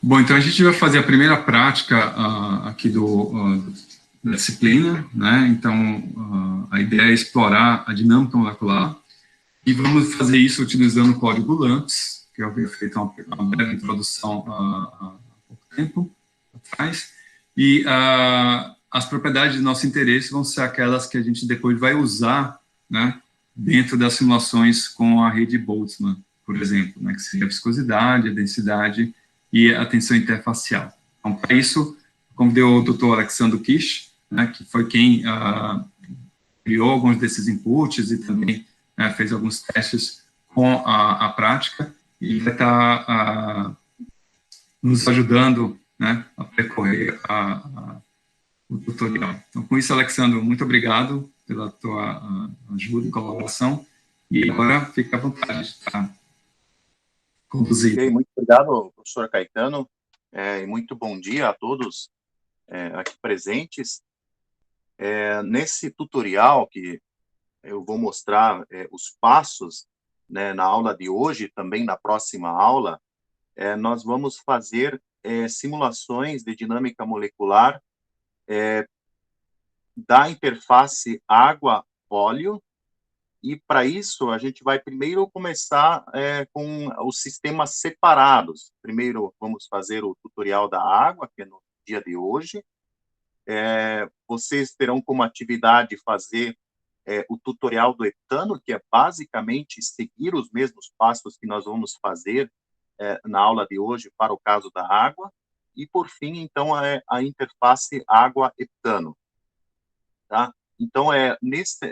Bom, então a gente vai fazer a primeira prática aqui da disciplina, né? Então, a ideia é explorar a dinâmica molecular e vamos fazer isso utilizando o código LAMPS, que eu havia feito uma breve introdução há pouco tempo atrás. E as propriedades de nosso interesse vão ser aquelas que a gente depois vai usar, né, dentro das simulações com a rede Boltzmann, por exemplo, né, que seria a viscosidade, a densidade e a tensão interfacial. Então, para isso, convidei o Dr. Alexandre Kish, né, que foi quem criou alguns desses inputs e também fez alguns testes com a prática e vai estar nos ajudando, né, a percorrer o tutorial. Então, com isso, Alexandre, muito obrigado pela tua ajuda e colaboração. E agora fica à vontade de conduzir. Ok, muito obrigado, professor Caetano, e muito bom dia a todos aqui presentes. Nesse tutorial que eu vou mostrar os passos, né, na aula de hoje, também na próxima aula, nós vamos fazer simulações de dinâmica molecular da interface água-óleo. E, para isso, a gente vai primeiro começar com os sistemas separados. Primeiro, vamos fazer o tutorial da água, que é no dia de hoje. Vocês terão como atividade fazer o tutorial do etano, que é basicamente seguir os mesmos passos que nós vamos fazer na aula de hoje para o caso da água. E, por fim, então, a interface água-etano. Tá? Então,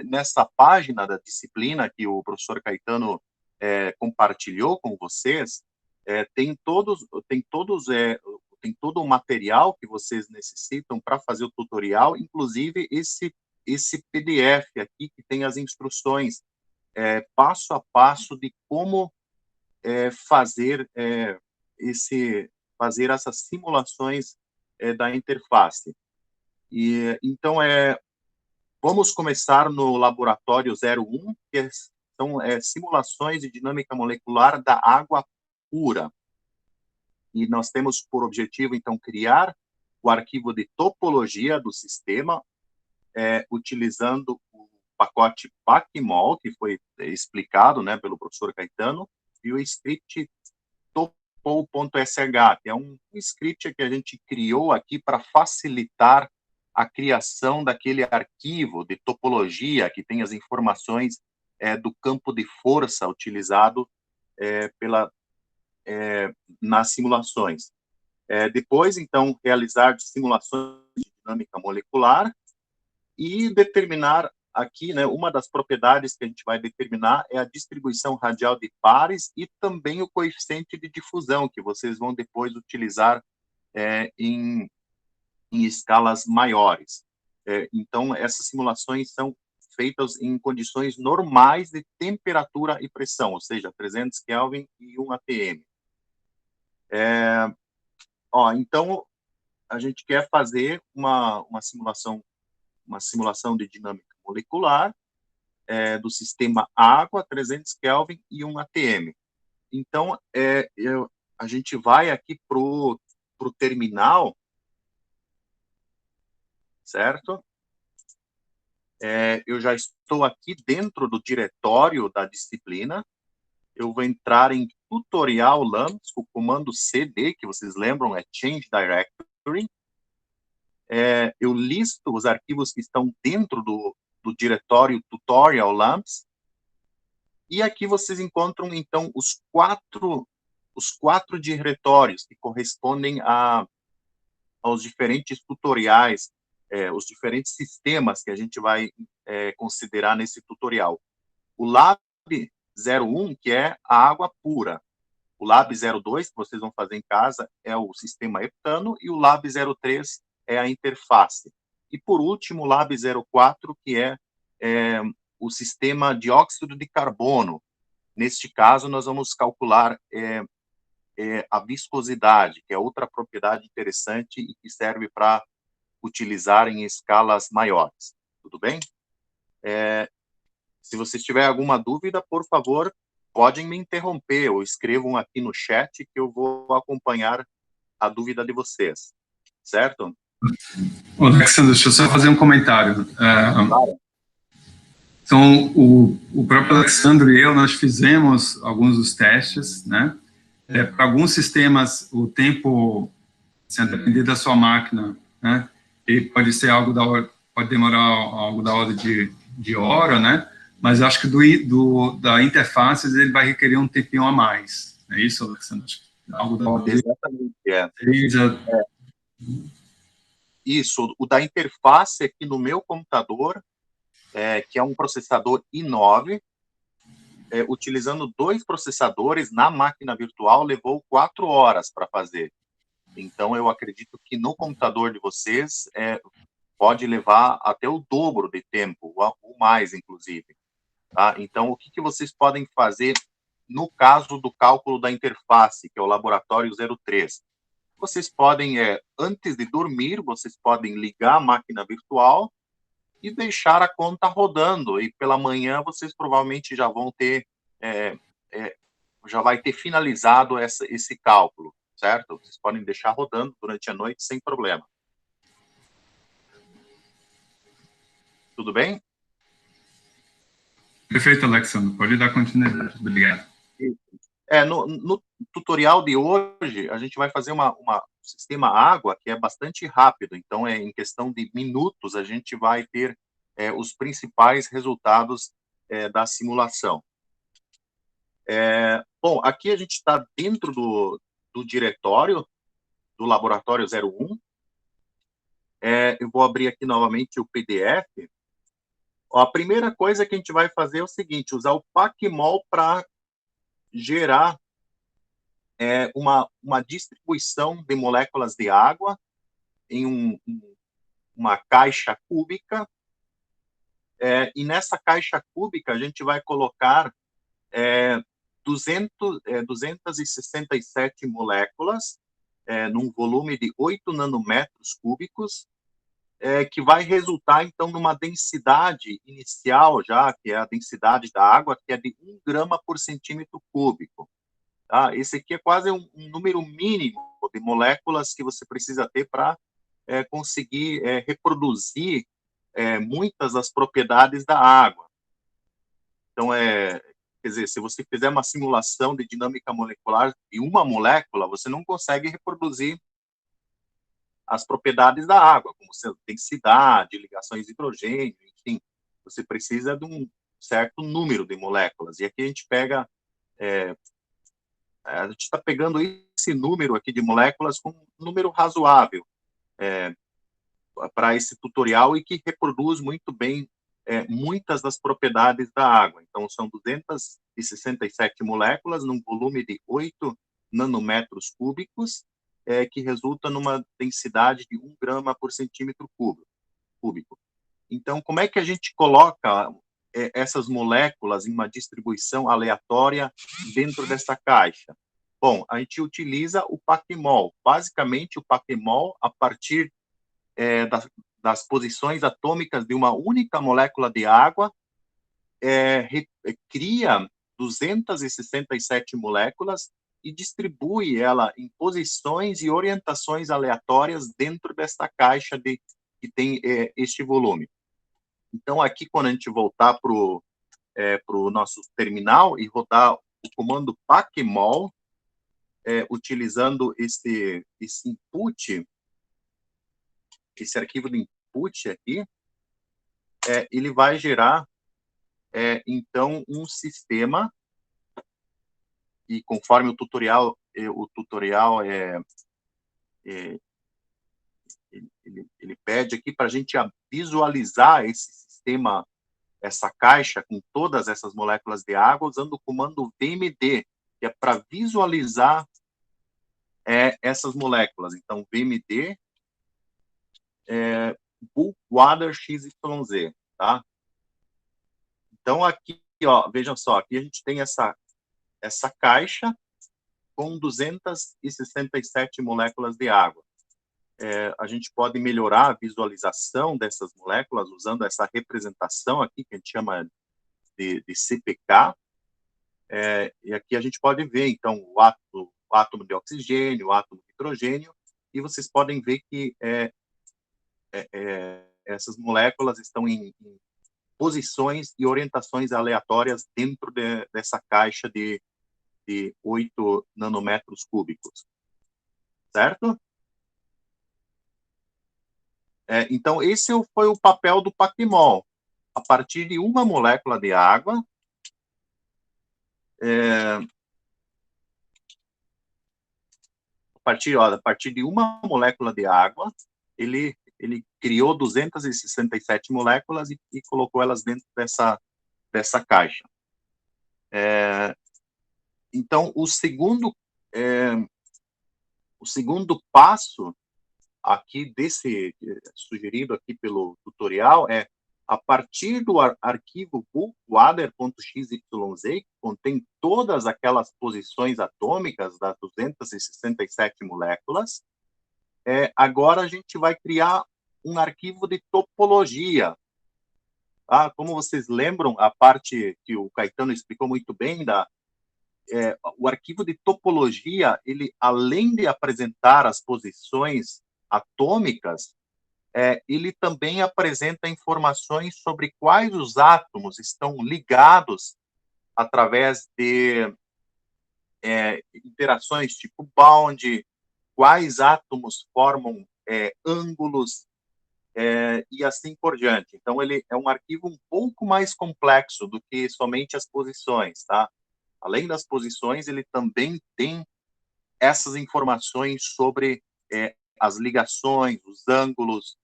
nessa página da disciplina que o professor Caetano compartilhou com vocês, tem todo o material que vocês necessitam para fazer o tutorial, inclusive esse PDF aqui que tem as instruções passo a passo de como fazer essas simulações da interface. E então vamos começar no laboratório 01, que são simulações de dinâmica molecular da água pura. E nós temos por objetivo, então, criar o arquivo de topologia do sistema, utilizando o pacote PACMOL, que foi explicado, né, pelo professor Caetano, e o script topol.sh, que é um script que a gente criou aqui para facilitar a criação daquele arquivo de topologia que tem as informações do campo de força utilizado nas simulações. Depois, então, realizar simulações de dinâmica molecular e determinar aqui, né, uma das propriedades que a gente vai determinar é a distribuição radial de pares e também o coeficiente de difusão, que vocês vão depois utilizar em escalas maiores. Então, essas simulações são feitas em condições normais de temperatura e pressão, ou seja, 300 Kelvin e 1 atm. Então, a gente quer fazer uma simulação de dinâmica molecular do sistema água, 300 Kelvin e 1 atm. Então, a gente vai aqui para o terminal, certo? Eu já estou aqui dentro do diretório da disciplina. Eu vou entrar em tutorial LAMPS, o comando CD, que vocês lembram, é Change Directory. Eu listo os arquivos que estão dentro do diretório Tutorial LAMPS. E aqui vocês encontram, então, os quatro diretórios que correspondem aos diferentes tutoriais, os diferentes sistemas que a gente vai considerar nesse tutorial. O Lab 01, que é a água pura. O Lab 02, que vocês vão fazer em casa, é o sistema etano, e o Lab 03 é a interface. E, por último, o Lab 04, que é o sistema dióxido de carbono. Neste caso, nós vamos calcular a viscosidade, que é outra propriedade interessante e que serve para utilizar em escalas maiores. Tudo bem? Se vocês tiverem alguma dúvida, por favor, podem me interromper ou escrevam aqui no chat que eu vou acompanhar a dúvida de vocês, certo? Ô, Alexandre, deixa eu só fazer um comentário. Claro. Então, o próprio Alexandre e eu, nós fizemos alguns dos testes, né? Para alguns sistemas, o tempo, assim, a depender da sua máquina, né? Ele pode ser algo da hora, pode demorar algo da ordem de hora, né? Mas acho que da interface ele vai requerer um tempinho a mais. É isso, Alexandre? Algo da ordem Exatamente, de... Isso, o da interface aqui no meu computador, que é um processador i9, utilizando 2 processadores na máquina virtual, levou 4 horas para fazer. Então, eu acredito que no computador de vocês pode levar até o dobro de tempo, ou mais, inclusive. Tá? Então, o que vocês podem fazer no caso do cálculo da interface, que é o laboratório 03? Vocês podem, antes de dormir, vocês podem ligar a máquina virtual e deixar a conta rodando. E pela manhã vocês provavelmente já vão ter, já vai ter finalizado esse cálculo, certo? Vocês podem deixar rodando durante a noite sem problema. Tudo bem? Perfeito, Alexandre. Pode dar continuidade. Obrigado. No tutorial de hoje, a gente vai fazer um sistema água que é bastante rápido. Então, em questão de minutos, a gente vai ter os principais resultados da simulação. Bom, aqui a gente está dentro do diretório do laboratório 01. Eu vou abrir aqui novamente o PDF. Ó, a primeira coisa que a gente vai fazer é o seguinte, usar o Pacmol para gerar uma distribuição de moléculas de água em uma caixa cúbica, e nessa caixa cúbica a gente vai colocar 267 moléculas num volume de 8 nanômetros cúbicos, que vai resultar, então, numa densidade inicial já, que é a densidade da água, que é de 1 grama por centímetro cúbico. Tá? Esse aqui é quase um número mínimo de moléculas que você precisa ter para conseguir reproduzir muitas das propriedades da água. Então, quer dizer, se você fizer uma simulação de dinâmica molecular de uma molécula, você não consegue reproduzir as propriedades da água, como densidade, ligações de hidrogênio, enfim. Você precisa de um certo número de moléculas. E aqui a gente pega... a gente está pegando esse número aqui de moléculas com um número razoável para esse tutorial e que reproduz muito bem muitas das propriedades da água. Então, são 267 moléculas num volume de 8 nanômetros cúbicos, que resulta numa densidade de 1 grama por centímetro cúbico. Então, como é que a gente coloca essas moléculas em uma distribuição aleatória dentro dessa caixa? Bom, a gente utiliza o Pacmol. Basicamente, o Pacmol, a partir das posições atômicas de uma única molécula de água, cria 267 moléculas e distribui ela em posições e orientações aleatórias dentro desta caixa que tem este volume. Então, aqui, quando a gente voltar para o nosso terminal e rodar o comando Pacmol, utilizando esse input, esse arquivo de input aqui, ele vai gerar, então, um sistema, e conforme o tutorial ele pede aqui para a gente visualizar esse sistema, essa caixa com todas essas moléculas de água, usando o comando VMD, que é para visualizar essas moléculas. Então, VMD, bulk water XYZ, tá? Então, aqui, ó, vejam só, aqui a gente tem essa caixa com 267 moléculas de água. A gente pode melhorar a visualização dessas moléculas usando essa representação aqui, que a gente chama de CPK, e aqui a gente pode ver, então, o átomo de oxigênio, o átomo de hidrogênio, e vocês podem ver que essas moléculas estão em posições e orientações aleatórias dentro dessa caixa de 8 nanômetros cúbicos, certo? Então, esse foi o papel do Pacmol. A partir de uma molécula de água, a partir de uma molécula de água, ele criou 267 moléculas e colocou elas dentro dessa caixa. Então, o segundo passo aqui sugerido aqui pelo tutorial a partir do arquivo bulkwater.xyz, que contém todas aquelas posições atômicas das 267 moléculas, agora a gente vai criar um arquivo de topologia. Como vocês lembram, a parte que o Caetano explicou muito bem, o arquivo de topologia, ele, além de apresentar as posições atômicas, ele também apresenta informações sobre quais os átomos estão ligados através de interações tipo bound, quais átomos formam ângulos, e assim por diante. Então, ele é um arquivo um pouco mais complexo do que somente as posições, tá? Além das posições, ele também tem essas informações sobre as ligações, os ângulos,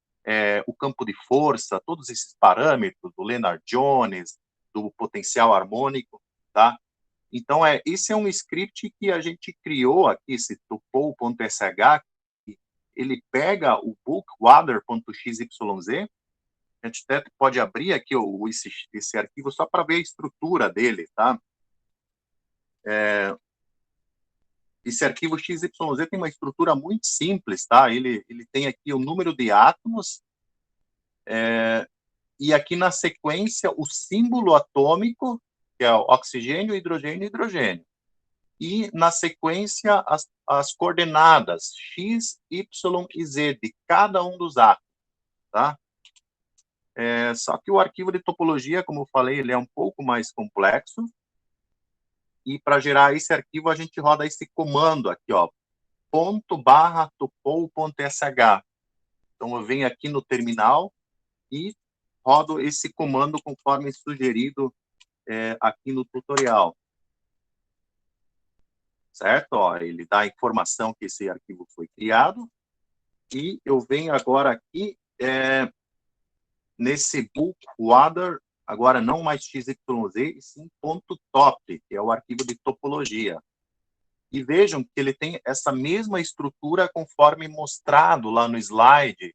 o campo de força, todos esses parâmetros do Lennard-Jones, do potencial harmônico, tá? Então, esse é um script que a gente criou aqui, esse topol.sh, ele pega o bulkwater.xyz, a gente até pode abrir aqui esse arquivo só para ver a estrutura dele, tá? Esse arquivo XYZ tem uma estrutura muito simples, tá? Ele tem aqui o número de átomos, e aqui na sequência o símbolo atômico, que é o oxigênio, hidrogênio, hidrogênio. E na sequência as coordenadas X, Y e Z de cada um dos átomos, tá? Só que o arquivo de topologia, como eu falei, ele é um pouco mais complexo. E para gerar esse arquivo, a gente roda esse comando aqui, ó, ./topol.sh. Então, eu venho aqui no terminal e rodo esse comando conforme sugerido aqui no tutorial. Certo? Ó, ele dá a informação que esse arquivo foi criado. E eu venho agora aqui nesse bulkwater, agora não mais XYZ, e sim .top, que é o arquivo de topologia. E vejam que ele tem essa mesma estrutura conforme mostrado lá no slide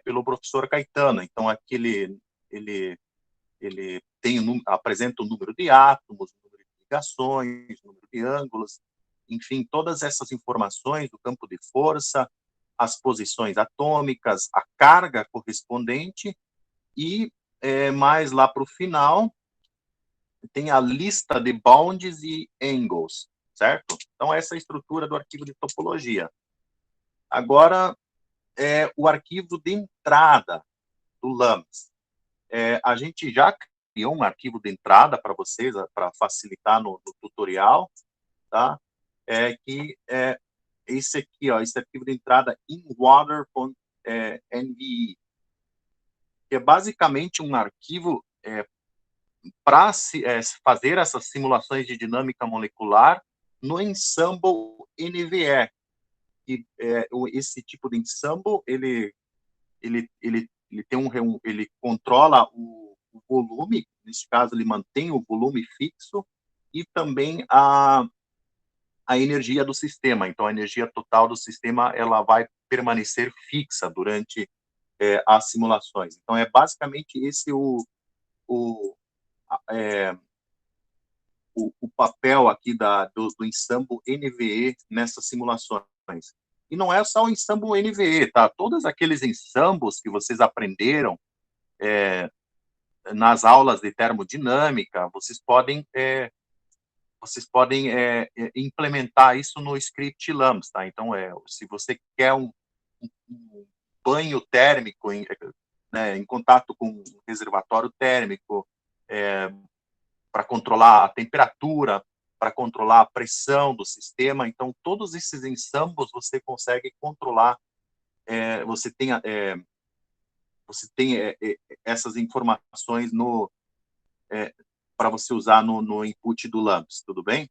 pelo professor Caetano. Então, aqui ele apresenta o número de átomos, o número de ligações, o número de ângulos, enfim, todas essas informações do campo de força, as posições atômicas, a carga correspondente, e mais lá para o final, tem a lista de bounds e angles, certo? Então, essa é a estrutura do arquivo de topologia. Agora, o arquivo de entrada do LAMMPS. A gente já criou um arquivo de entrada para vocês, para facilitar no tutorial, tá? Esse aqui, ó, esse arquivo de entrada inwater.nve, que é basicamente um arquivo para fazer essas simulações de dinâmica molecular no Ensemble NVE. E esse tipo de Ensemble, ele controla o volume, nesse caso ele mantém o volume fixo, e também a energia do sistema. Então, a energia total do sistema ela vai permanecer fixa durante as simulações. Então, é basicamente esse o papel aqui do Ensemble NVE nessas simulações. E não é só o Ensemble NVE, tá? Todos aqueles ensembles que vocês aprenderam nas aulas de termodinâmica, vocês podem vocês podem implementar isso no script LAMPS, tá? Então, se você quer um banho térmico em contato com um reservatório térmico, para controlar a temperatura, para controlar a pressão do sistema, então todos esses ensembles você consegue controlar, você tem essas informações para você usar no input do LAMPS, tudo bem?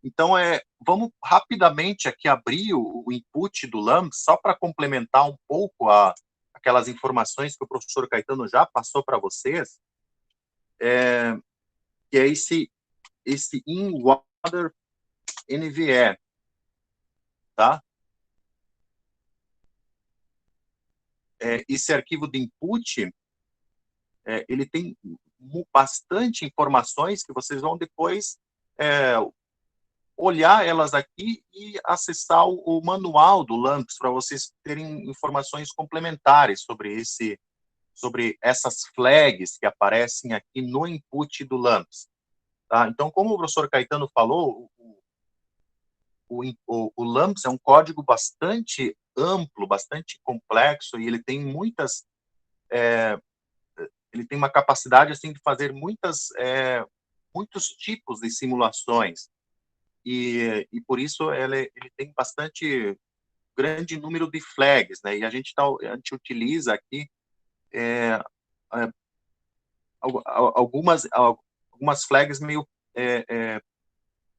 Então, vamos rapidamente aqui abrir o input do LAMPS, só para complementar um pouco aquelas informações que o professor Caetano já passou para vocês, que é esse in-water NVE, tá? Esse arquivo de input, ele tem bastante informações que vocês vão depois olhar elas aqui e acessar o manual do LAMPS para vocês terem informações complementares sobre essas flags que aparecem aqui no input do LAMPS. Tá? Então, como o professor Caetano falou, o LAMPS é um código bastante amplo, bastante complexo, e ele tem ele tem uma capacidade assim de fazer muitos tipos de simulações, e por isso ele tem bastante grande número de flags, né? E a gente utiliza aqui algumas flags meio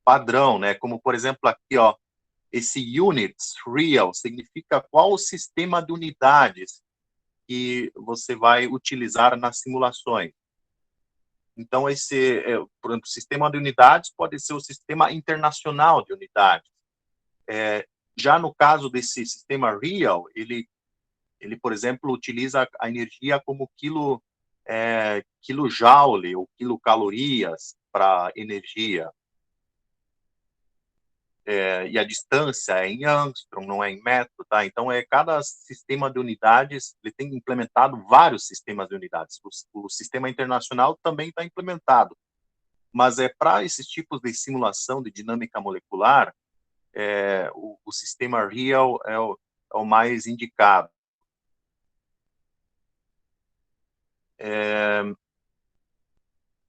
padrão, né? Como, por exemplo, aqui, ó, esse units real significa qual o sistema de unidades que você vai utilizar nas simulações. Então, por exemplo, o sistema de unidades pode ser o sistema internacional de unidades. Já no caso desse sistema real, ele, por exemplo, utiliza a energia como quilojoule ou quilocalorias para energia. E a distância é em angstrom, não é em metro, tá? Então, cada sistema de unidades, ele tem implementado vários sistemas de unidades. O sistema internacional também está implementado, mas para esses tipos de simulação de dinâmica molecular, o sistema real é o mais indicado.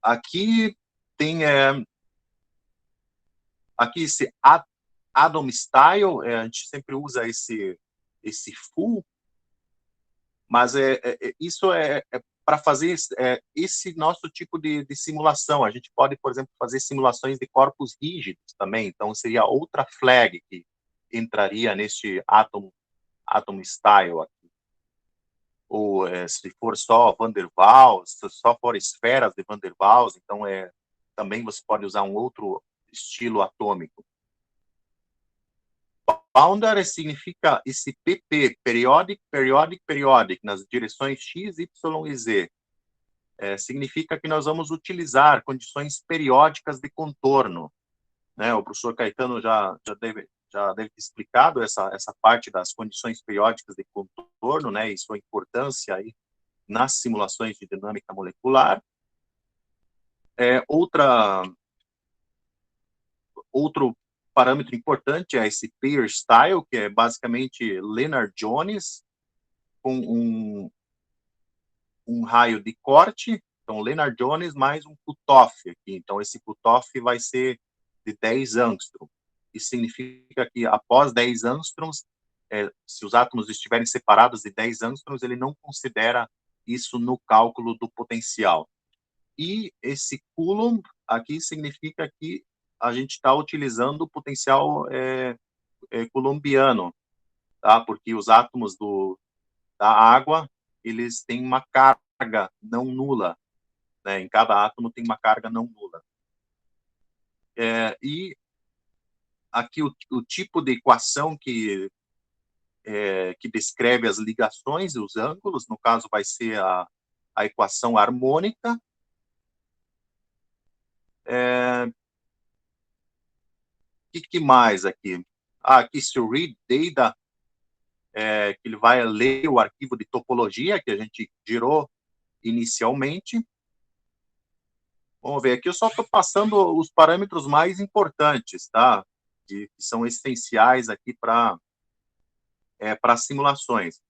Aqui tem aqui esse Atom Style, a gente sempre usa esse full, mas isso para fazer esse nosso tipo de simulação. A gente pode, por exemplo, fazer simulações de corpos rígidos também, então seria outra flag que entraria neste Atom Style aqui. Ou se for só Van der Waals, se só for esferas de Van der Waals, então também você pode usar um outro estilo atômico. Boundary significa esse PP, periodic, periodic, periodic, nas direções X, Y e Z. Significa que nós vamos utilizar condições periódicas de contorno. Né? O professor Caetano já deve ter explicado essa parte das condições periódicas de contorno, né, e sua importância aí nas simulações de dinâmica molecular. Outro parâmetro importante é esse pair style, que é basicamente Lennard-Jones com um raio de corte, então Lennard-Jones mais um cutoff aqui. Então esse cutoff vai ser de 10 angstrom. Isso significa que após 10 angstroms, se os átomos estiverem separados de 10 angstroms, ele não considera isso no cálculo do potencial. E esse Coulomb aqui significa que a gente está utilizando o potencial coulombiano, tá? Porque os átomos da água, eles têm uma carga não nula, né? Em cada átomo tem uma carga não nula. E aqui o tipo de equação que descreve as ligações e os ângulos, no caso vai ser a equação harmônica. Que mais aqui? Aqui se o read data, que ele vai ler o arquivo de topologia que a gente gerou inicialmente. Vamos ver, aqui eu só estou passando os parâmetros mais importantes, tá? Que são essenciais aqui para simulações.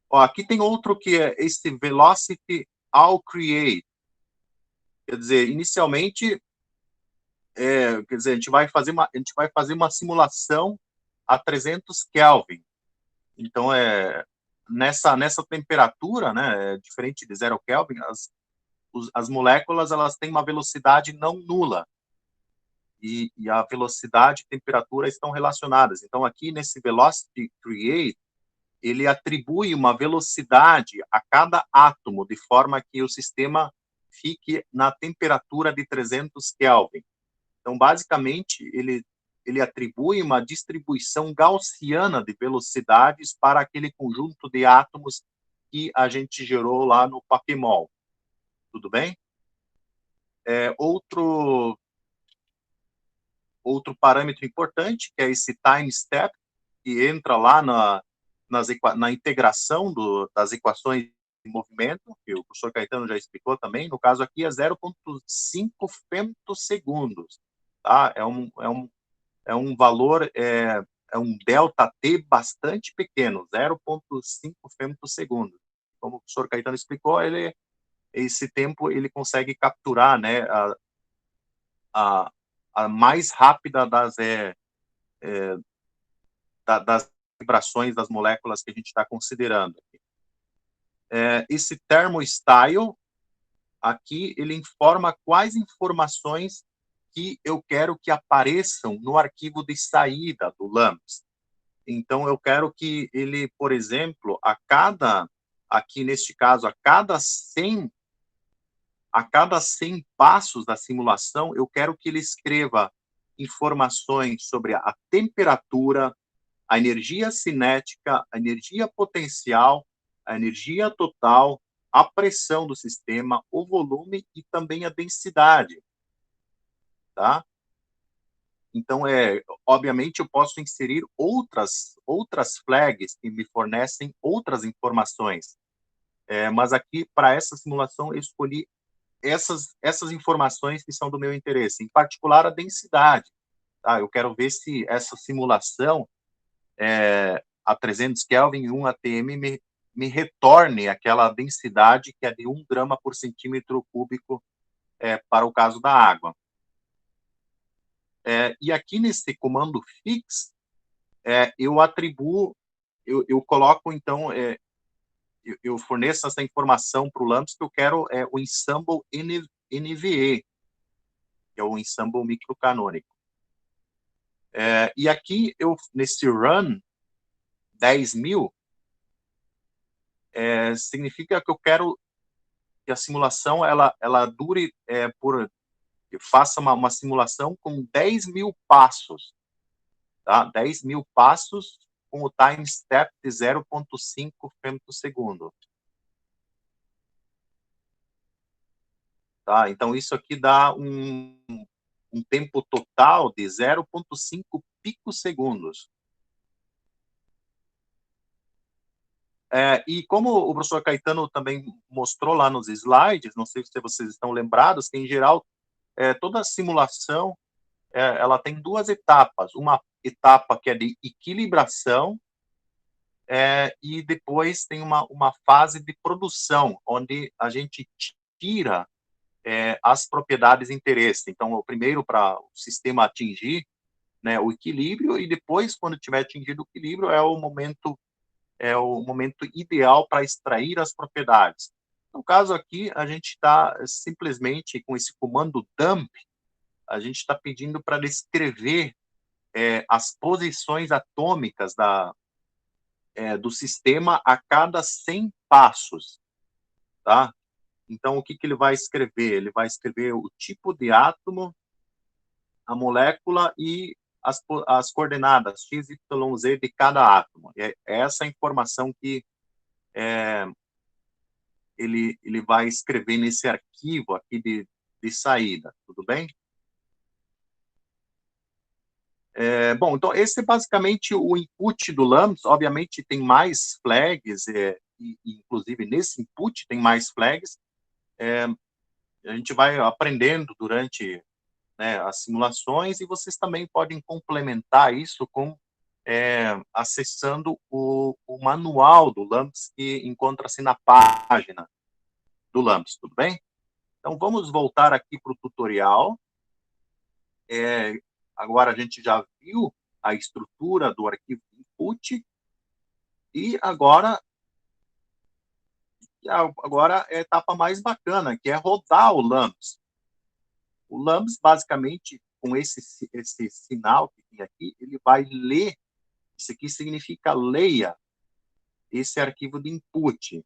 Ó, aqui tem outro que é esse Velocity ao Create. Quer dizer, inicialmente, quer dizer, a gente vai fazer uma simulação a 300 Kelvin. Então, nessa temperatura, né, diferente de 0 Kelvin, as moléculas elas têm uma velocidade não nula. E a velocidade e temperatura estão relacionadas. Então, aqui nesse Velocity Create, ele atribui uma velocidade a cada átomo, de forma que o sistema fique na temperatura de 300 Kelvin. Então, basicamente, ele atribui uma distribuição gaussiana de velocidades para aquele conjunto de átomos que a gente gerou lá no Paquemol. Tudo bem? Outro parâmetro importante, que é esse time step, que entra lá na integração das equações de movimento, que o professor Caetano já explicou também. No caso aqui é 0,5 femtosegundos. Tá? É um valor, é um delta T bastante pequeno, 0,5 femtosegundos. Como o professor Caetano explicou, esse tempo ele consegue capturar, né, a mais rápida das vibrações das moléculas que a gente está considerando. Esse thermostyle, aqui, ele informa quais informações que eu quero que apareçam no arquivo de saída do LAMMPS. Então, eu quero que ele, por exemplo, aqui neste caso, a cada 100 passos da simulação, eu quero que ele escreva informações sobre a temperatura, a energia cinética, a energia potencial, a energia total, a pressão do sistema, o volume e também a densidade. Tá? Então, obviamente, eu posso inserir outras flags que me fornecem outras informações. Mas aqui, para essa simulação, eu escolhi essas informações que são do meu interesse, em particular a densidade. Tá? Eu quero ver se essa simulação a 300 Kelvin, 1 atm, me retorne aquela densidade que é de 1 grama por centímetro cúbico para o caso da água. E aqui nesse comando fix, eu atribuo, eu coloco, então, eu forneço essa informação para o LAMMPS que eu quero o ensemble NVE, que é o ensemble microcanônico. E aqui, nesse run 10.000, significa que eu quero que a simulação ela dure faça uma simulação com 10.000 passos, tá? 10.000 passos com o time step de 0,5 femtosegundo. Tá? Então, isso aqui dá um tempo total de 0,5 picosegundos. E como o professor Caetano também mostrou lá nos slides, não sei se vocês estão lembrados, que, em geral, toda simulação ela tem duas etapas. Uma etapa que é de equilibração e depois tem uma fase de produção, onde a gente tira as propriedades de interesse. Então, primeiro, para o sistema atingir, né, o equilíbrio, e depois, quando tiver atingido o equilíbrio, é o momento ideal para extrair as propriedades. No caso aqui, a gente está simplesmente com esse comando dump, a gente está pedindo para descrever as posições atômicas do sistema a cada 100 passos, tá? Então, o que ele vai escrever? Ele vai escrever o tipo de átomo, a molécula e as coordenadas x, y, z de cada átomo. É essa a informação que ele vai escrever nesse arquivo aqui de saída, tudo bem? Bom, então esse é basicamente o input do LAMMPS. Obviamente tem mais flags, e inclusive nesse input tem mais flags. A gente vai aprendendo durante, né, as simulações, e vocês também podem complementar isso com acessando o manual do LAMPS, que encontra-se na página do LAMPS, tudo bem? Então, vamos voltar aqui para o tutorial. Agora a gente já viu a estrutura do arquivo input, e agora é a etapa mais bacana, que é rodar o LAMPS. O LAMPS, basicamente, com esse sinal que tem aqui, ele vai ler, isso aqui significa leia esse arquivo de input.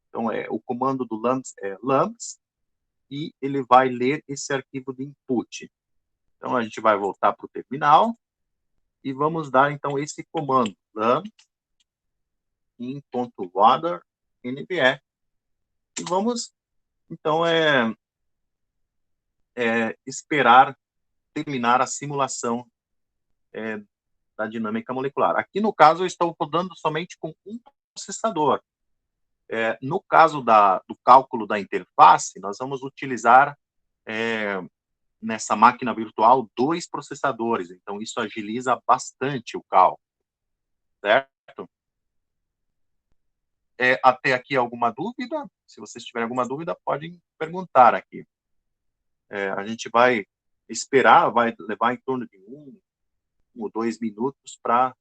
Então, o comando do LAMPS é LAMPS, e ele vai ler esse arquivo de input. Então, a gente vai voltar para o terminal, e vamos dar, então, esse comando, LAMPS in.water NVE. E vamos, então, esperar terminar a simulação da dinâmica molecular. Aqui, no caso, eu estou rodando somente com um processador. No caso do cálculo da interface, nós vamos utilizar, nessa máquina virtual, 2 processadores. Então, isso agiliza bastante o cálculo, certo? Até aqui alguma dúvida? Se vocês tiverem alguma dúvida, podem perguntar aqui. A gente vai esperar, vai levar em torno de 1 ou 2 minutos para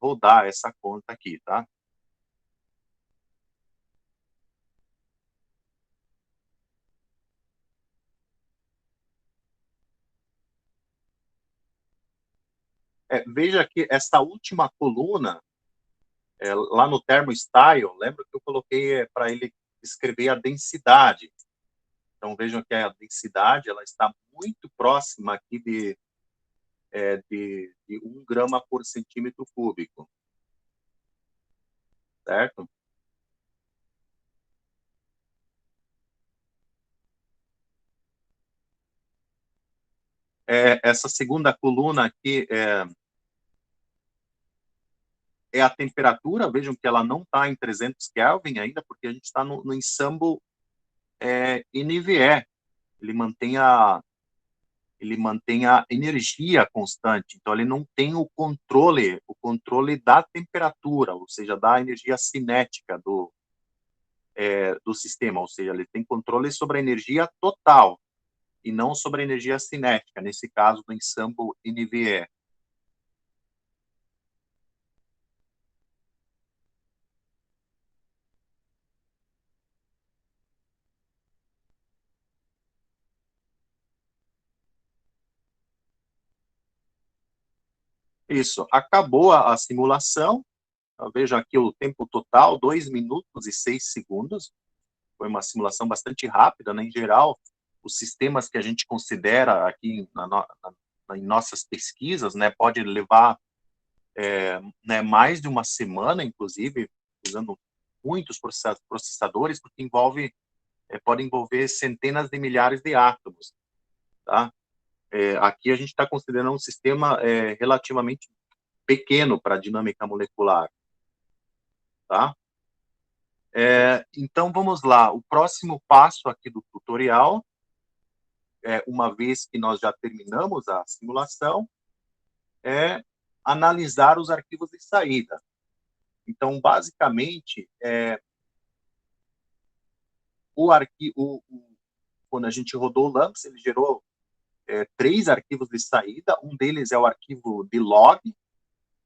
rodar essa conta aqui, tá? Veja que essa última coluna, lá no ThermoStyle, lembra que eu coloquei para ele escrever a densidade. Então, vejam que a densidade ela está muito próxima aqui de 1 grama por centímetro cúbico. Certo? Essa segunda coluna aqui é a temperatura. Vejam que ela não está em 300 Kelvin ainda, porque a gente está no ensemble NVE. Ele mantém a energia constante, então ele não tem o controle da temperatura, ou seja, da energia cinética do sistema, ou seja, ele tem controle sobre a energia total e não sobre a energia cinética, nesse caso do ensemble NVE. Isso, acabou a simulação. Veja aqui o tempo total, 2 minutos e 6 segundos. Foi uma simulação bastante rápida, né? Em geral, os sistemas que a gente considera aqui em nossas pesquisas, né, pode levar né, mais de uma semana, inclusive, usando muitos processadores, porque pode envolver centenas de milhares de átomos, tá? Aqui a gente está considerando um sistema relativamente pequeno para a dinâmica molecular, tá? Então, vamos lá. O próximo passo aqui do tutorial, uma vez que nós já terminamos a simulação, é analisar os arquivos de saída. Então, basicamente, quando a gente rodou o LAMPS, ele gerou 3 arquivos de saída. Um deles é o arquivo de log,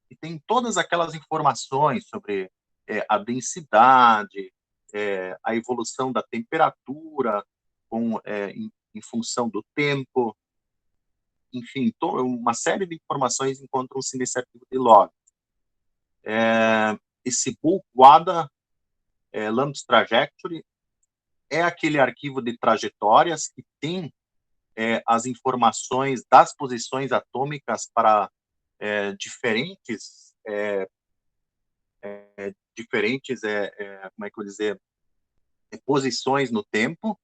que tem todas aquelas informações sobre a densidade, a evolução da temperatura em função do tempo, enfim, uma série de informações encontram-se nesse arquivo de log. Esse bulk WADA LAMPS Trajectory é aquele arquivo de trajetórias que tem as informações das posições atômicas para diferentes como é que eu vou dizer, posições no tempo,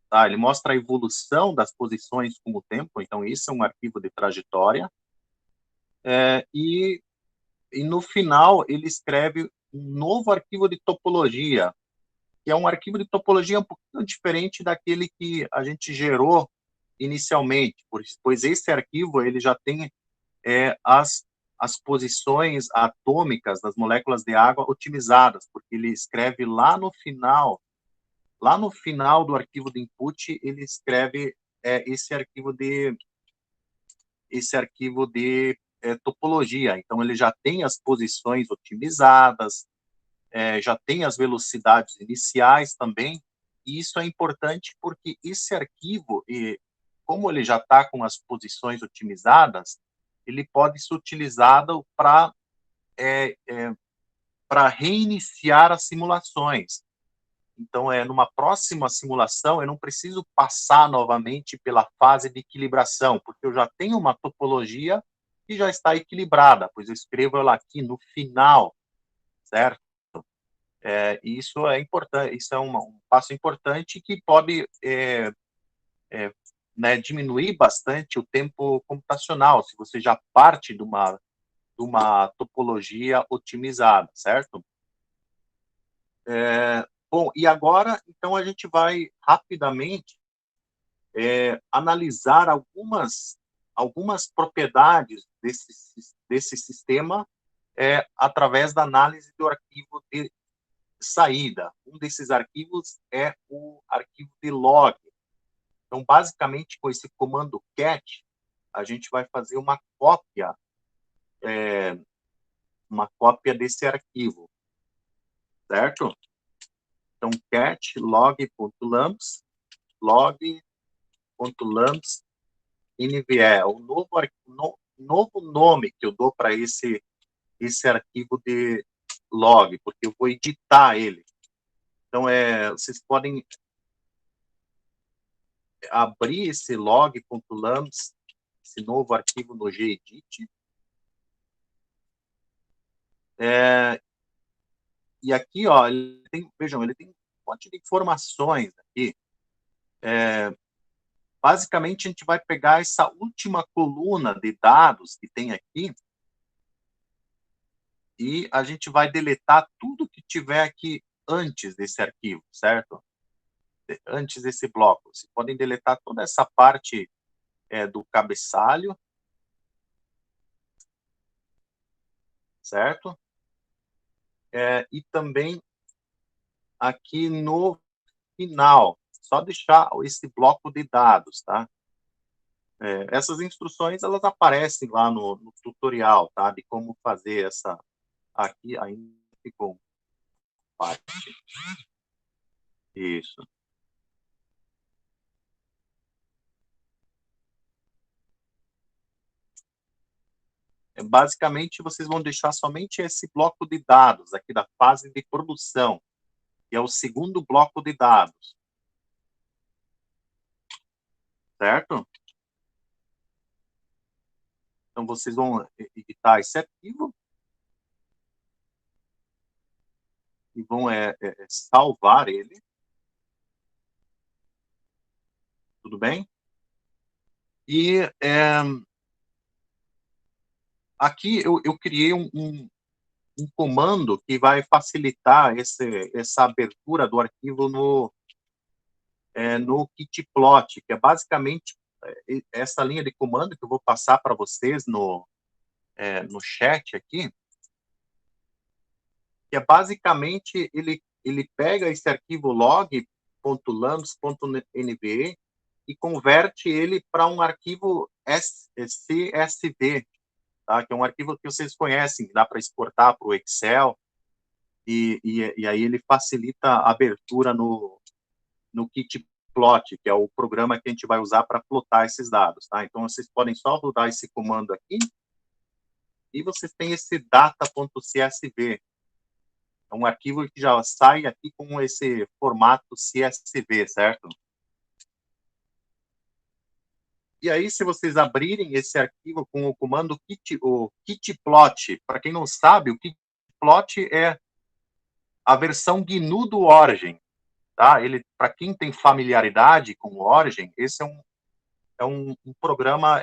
tá? Ele mostra a evolução das posições com o tempo. Então isso é um arquivo de trajetória, e no final ele escreve um novo arquivo de topologia, que é um arquivo de topologia um pouquinho diferente daquele que a gente gerou inicialmente, pois esse arquivo ele já tem as posições atômicas das moléculas de água otimizadas, porque ele escreve lá no final do arquivo de input, ele escreve esse arquivo de topologia. Então, ele já tem as posições otimizadas, já tem as velocidades iniciais também, e isso é importante porque esse arquivo, como ele já está com as posições otimizadas, ele pode ser utilizado para reiniciar as simulações. Então, numa próxima simulação, eu não preciso passar novamente pela fase de equilibração, porque eu já tenho uma topologia que já está equilibrada, pois eu escrevo ela aqui no final, certo? Isso é importante, isso é um passo importante que pode diminuir bastante o tempo computacional, se você já parte de uma topologia otimizada, certo? Bom, e agora, então, a gente vai rapidamente analisar algumas propriedades desse sistema através da análise do arquivo de saída. Um desses arquivos é o arquivo de log. Então, basicamente, com esse comando cat, a gente vai fazer uma cópia desse arquivo, certo? Então, cat log.lambs, log.lambs NVE, o novo nome que eu dou para esse arquivo de log, porque eu vou editar ele. Então, vocês podem abrir esse log.lambs, esse novo arquivo no gedit. E aqui, ó, vejam, ele tem um monte de informações aqui. Basicamente, a gente vai pegar essa última coluna de dados que tem aqui e a gente vai deletar tudo que tiver aqui antes desse arquivo, certo? Antes desse bloco. Vocês podem deletar toda essa parte do cabeçalho, certo? E também aqui no final, só deixar esse bloco de dados, tá? Essas instruções, elas aparecem lá no tutorial, tá? De como fazer essa... Aqui ainda ficou parte. Isso. Basicamente, vocês vão deixar somente esse bloco de dados aqui da fase de produção, que é o segundo bloco de dados. Certo? Então, vocês vão editar esse arquivo e vão salvar ele. Tudo bem? E aqui eu criei um comando que vai facilitar essa abertura do arquivo no kitplot, que é basicamente essa linha de comando que eu vou passar para vocês no chat aqui, que é basicamente ele pega esse arquivo log.lambs.nve e converte ele para um arquivo CSV, tá? Que é um arquivo que vocês conhecem, que dá para exportar para o Excel, e aí ele facilita a abertura no kitplot, que é o programa que a gente vai usar para plotar esses dados, tá? Então, vocês podem só rodar esse comando aqui, e vocês têm esse data.csv. É um arquivo que já sai aqui com esse formato CSV, certo? E aí, se vocês abrirem esse arquivo com o comando kitplot, para quem não sabe, o kitplot é a versão GNU do Origin, tá? Para quem tem familiaridade com o Origin, esse é um programa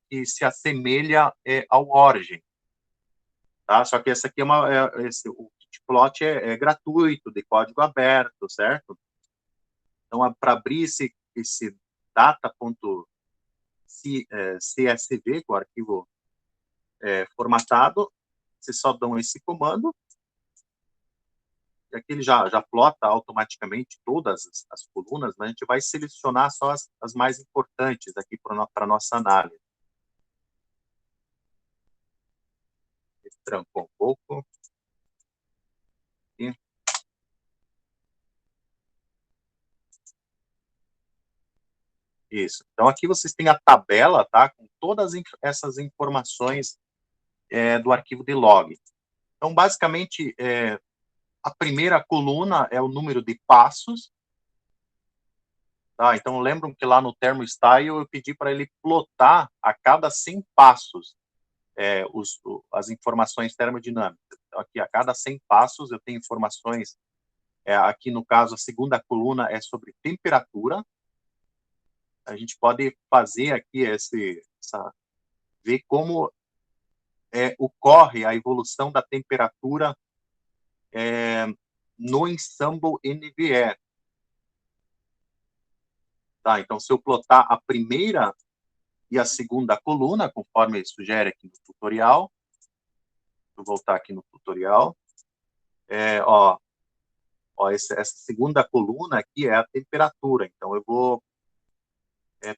que se assemelha ao Origin, tá? Só que essa aqui o Plot é gratuito, de código aberto, certo? Então, para abrir esse data.csv, com o arquivo formatado, vocês só dão esse comando, e aqui ele já plota automaticamente todas as colunas, mas a gente vai selecionar só as mais importantes aqui para a nossa análise. Trancou um pouco. Aqui. Isso. Então, aqui vocês têm a tabela, tá? Com todas essas informações do arquivo de log. Então, basicamente, a primeira coluna é o número de passos. Tá? Então, lembram que lá no ThermoStyle eu pedi para ele plotar a cada 100 passos as informações termodinâmicas. Então, aqui, a cada 100 passos, eu tenho informações. Aqui, no caso, a segunda coluna é sobre temperatura. A gente pode fazer aqui ver como ocorre a evolução da temperatura no Ensemble NVE. Tá? Então, se eu plotar a primeira e a segunda coluna, conforme sugere aqui no tutorial, vou voltar aqui no tutorial, essa segunda coluna aqui é a temperatura. Então, eu vou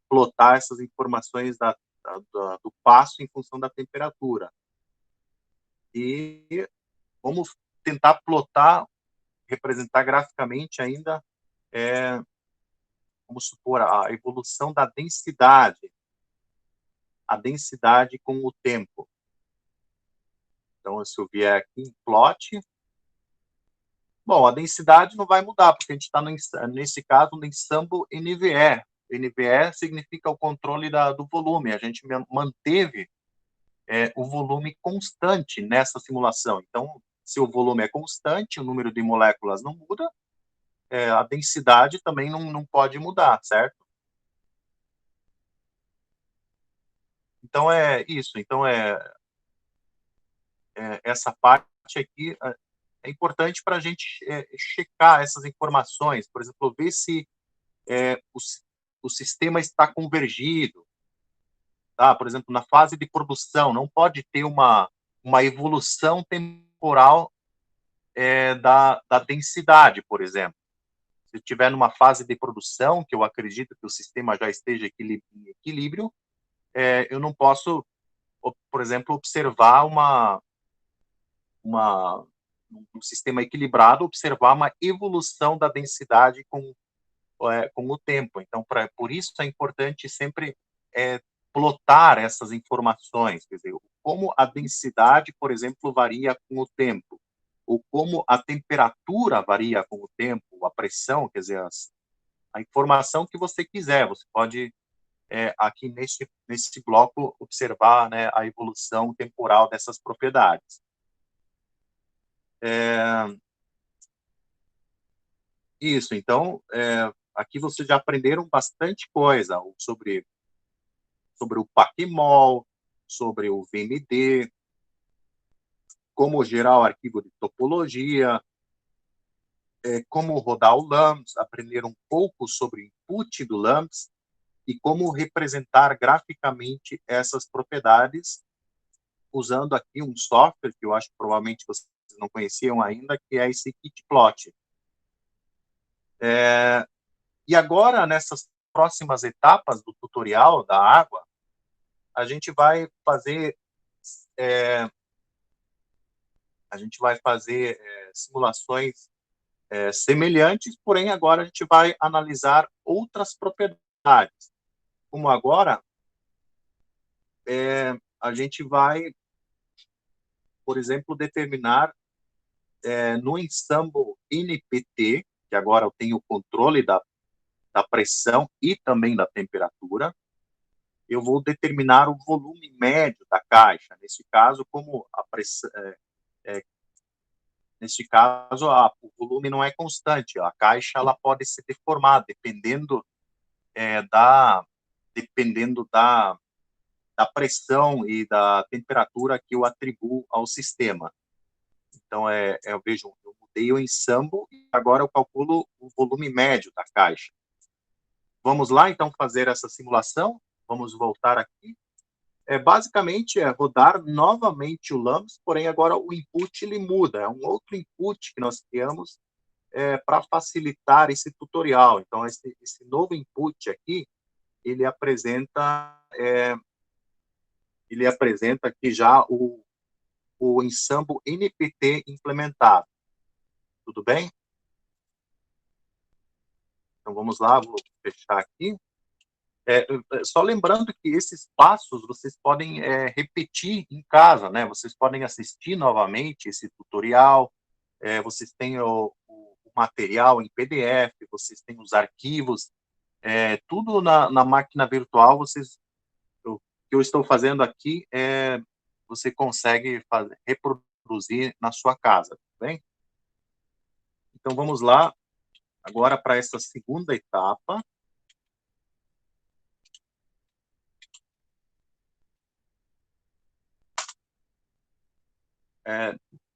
plotar essas informações do passo em função da temperatura. E vamos tentar plotar, representar graficamente ainda, vamos supor, a evolução da densidade, a densidade com o tempo. Então, se eu vier aqui em plot, bom, a densidade não vai mudar, porque a gente está, nesse caso, no Ensemble NVE. NVE significa o controle do volume. A gente manteve o volume constante nessa simulação. Então, se o volume é constante, o número de moléculas não muda, a densidade também não pode mudar, certo? Então, é isso. Então, essa parte aqui é importante para a gente checar essas informações. Por exemplo, ver se o sistema está convergido. Tá? Por exemplo, na fase de produção, não pode ter uma evolução temporal da densidade, por exemplo. Se estiver numa fase de produção, que eu acredito que o sistema já esteja em equilíbrio, eu não posso, por exemplo, observar um sistema equilibrado, observar uma evolução da densidade com o tempo. Então, por isso é importante sempre plotar essas informações, quer dizer, como a densidade, por exemplo, varia com o tempo, ou como a temperatura varia com o tempo, a pressão, quer dizer, a informação que você quiser. Você pode, aqui nesse bloco, observar, né, a evolução temporal dessas propriedades. Isso, então, aqui vocês já aprenderam bastante coisa sobre o Packmol, sobre o VMD, como gerar o arquivo de topologia, como rodar o LAMMPS, aprender um pouco sobre o input do LAMMPS e como representar graficamente essas propriedades usando aqui um software que eu acho que provavelmente vocês não conheciam ainda, que é esse Kitplot. E agora, nessas próximas etapas do tutorial da água, a gente vai fazer simulações semelhantes, porém agora a gente vai analisar outras propriedades. Como agora, a gente vai, por exemplo, determinar no Ensemble NPT, que agora eu tenho o controle da pressão e também da temperatura, eu vou determinar o volume médio da caixa. Nesse caso, como a pressão, neste caso, o volume não é constante. A caixa ela pode se deformar dependendo da pressão e da temperatura que eu atribuo ao sistema. Então, eu vejo, eu mudei o ensemble e agora eu calculo o volume médio da caixa. Vamos lá, então, fazer essa simulação. Vamos voltar aqui. Basicamente, rodar novamente o LAMPS, porém agora o input ele muda. É um outro input que nós criamos para facilitar esse tutorial. Então, esse novo input aqui, ele apresenta aqui já o ensemble NPT implementado. Tudo bem? Então, vamos lá, vou fechar aqui. Só lembrando que esses passos vocês podem repetir em casa, né? Vocês podem assistir novamente esse tutorial, vocês têm o material em PDF, vocês têm os arquivos, tudo na máquina virtual, o que eu estou fazendo aqui, você consegue reproduzir na sua casa, tá bem? Então, vamos lá, agora para essa segunda etapa.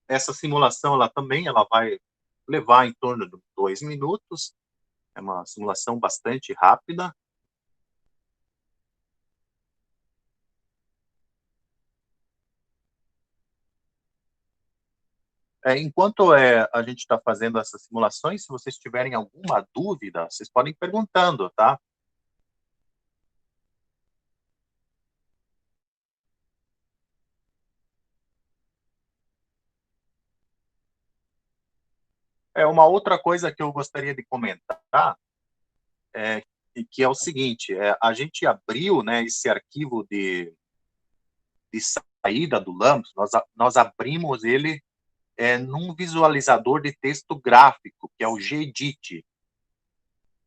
Essa simulação, ela vai levar em torno de 2 minutos, é uma simulação bastante rápida. Enquanto a gente está fazendo essas simulações, se vocês tiverem alguma dúvida, vocês podem ir perguntando, tá? Uma outra coisa que eu gostaria de comentar que é o seguinte, a gente abriu, né, esse arquivo de saída do LAMPS, nós abrimos ele num visualizador de texto gráfico, que é o Gedit.